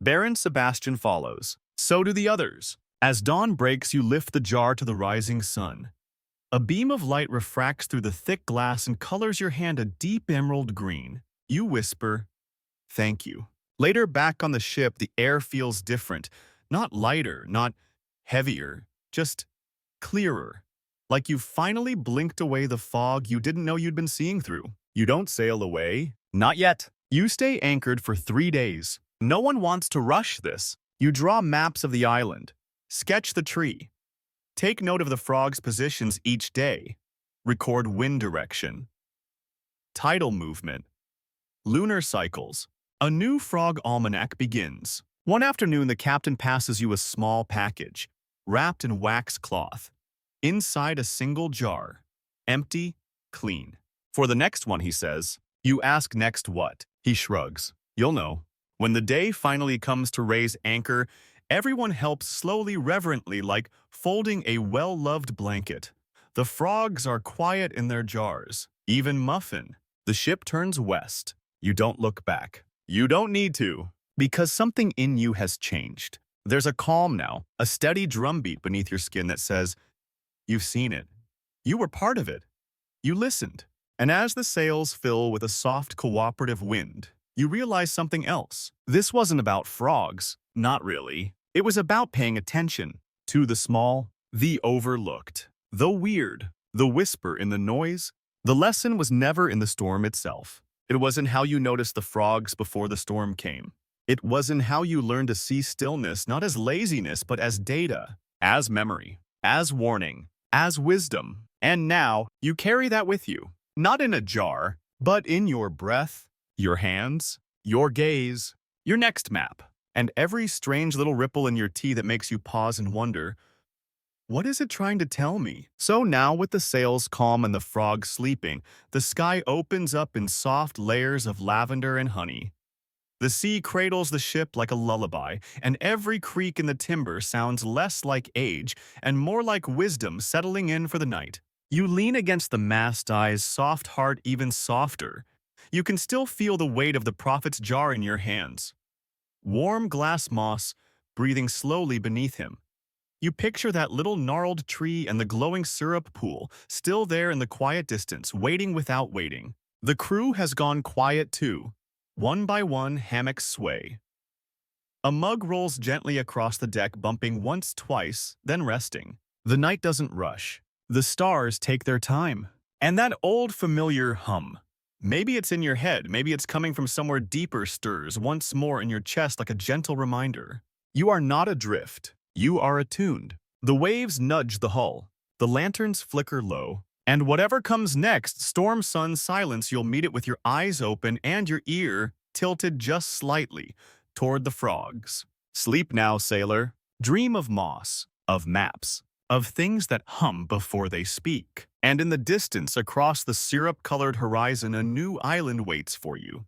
Baron Sebastian follows. So do the others. As dawn breaks, you lift the jar to the rising sun. A beam of light refracts through the thick glass and colors your hand a deep emerald green. You whisper, "Thank you." Later, back on the ship, the air feels different. Not lighter, not heavier, just clearer. Like you've finally blinked away the fog you didn't know you'd been seeing through. You don't sail away. Not yet. You stay anchored for 3 days. No one wants to rush this. You draw maps of the island. Sketch the tree. Take note of the frog's positions each day. Record wind direction, tidal movement, lunar cycles. A new frog almanac begins. One afternoon, the captain passes you a small package, wrapped in wax cloth. Inside a single jar. Empty, clean. For the next one, he says. You ask next what? He shrugs. You'll know. When the day finally comes to raise anchor, everyone helps slowly, reverently, like folding a well-loved blanket. The frogs are quiet in their jars. Even Muffin. The ship turns west. You don't look back. You don't need to, because something in you has changed. There's a calm now, a steady drumbeat beneath your skin that says, you've seen it. You were part of it. You listened. And as the sails fill with a soft, cooperative wind, you realize something else. This wasn't about frogs. Not really. It was about paying attention to the small, the overlooked, the weird, the whisper in the noise. The lesson was never in the storm itself. It wasn't how you noticed the frogs before the storm came. It wasn't how you learned to see stillness not as laziness but as data, as memory, as warning, as wisdom. And now you carry that with you, not in a jar, but in your breath, your hands, your gaze, your next map, and every strange little ripple in your tea that makes you pause and wonder, what is it trying to tell me? So now, with the sails calm and the frogs sleeping, the sky opens up in soft layers of lavender and honey. The sea cradles the ship like a lullaby, and every creak in the timber sounds less like age and more like wisdom settling in for the night. You lean against the mast, eyes, soft heart even softer. You can still feel the weight of the prophet's jar in your hands. Warm glass moss, breathing slowly beneath him. You picture that little gnarled tree and the glowing syrup pool, still there in the quiet distance, waiting without waiting. The crew has gone quiet too. One by one, hammocks sway. A mug rolls gently across the deck, bumping once, twice, then resting. The night doesn't rush. The stars take their time. And that old familiar hum. Maybe it's in your head, maybe it's coming from somewhere deeper, stirs once more in your chest like a gentle reminder. You are not adrift. You are attuned. The waves nudge the hull. The lanterns flicker low. And whatever comes next, storm, sun, silence, you'll meet it with your eyes open and your ear tilted just slightly toward the frogs. Sleep now, sailor. Dream of moss, of maps, of things that hum before they speak. And in the distance, across the syrup-colored horizon, a new island waits for you.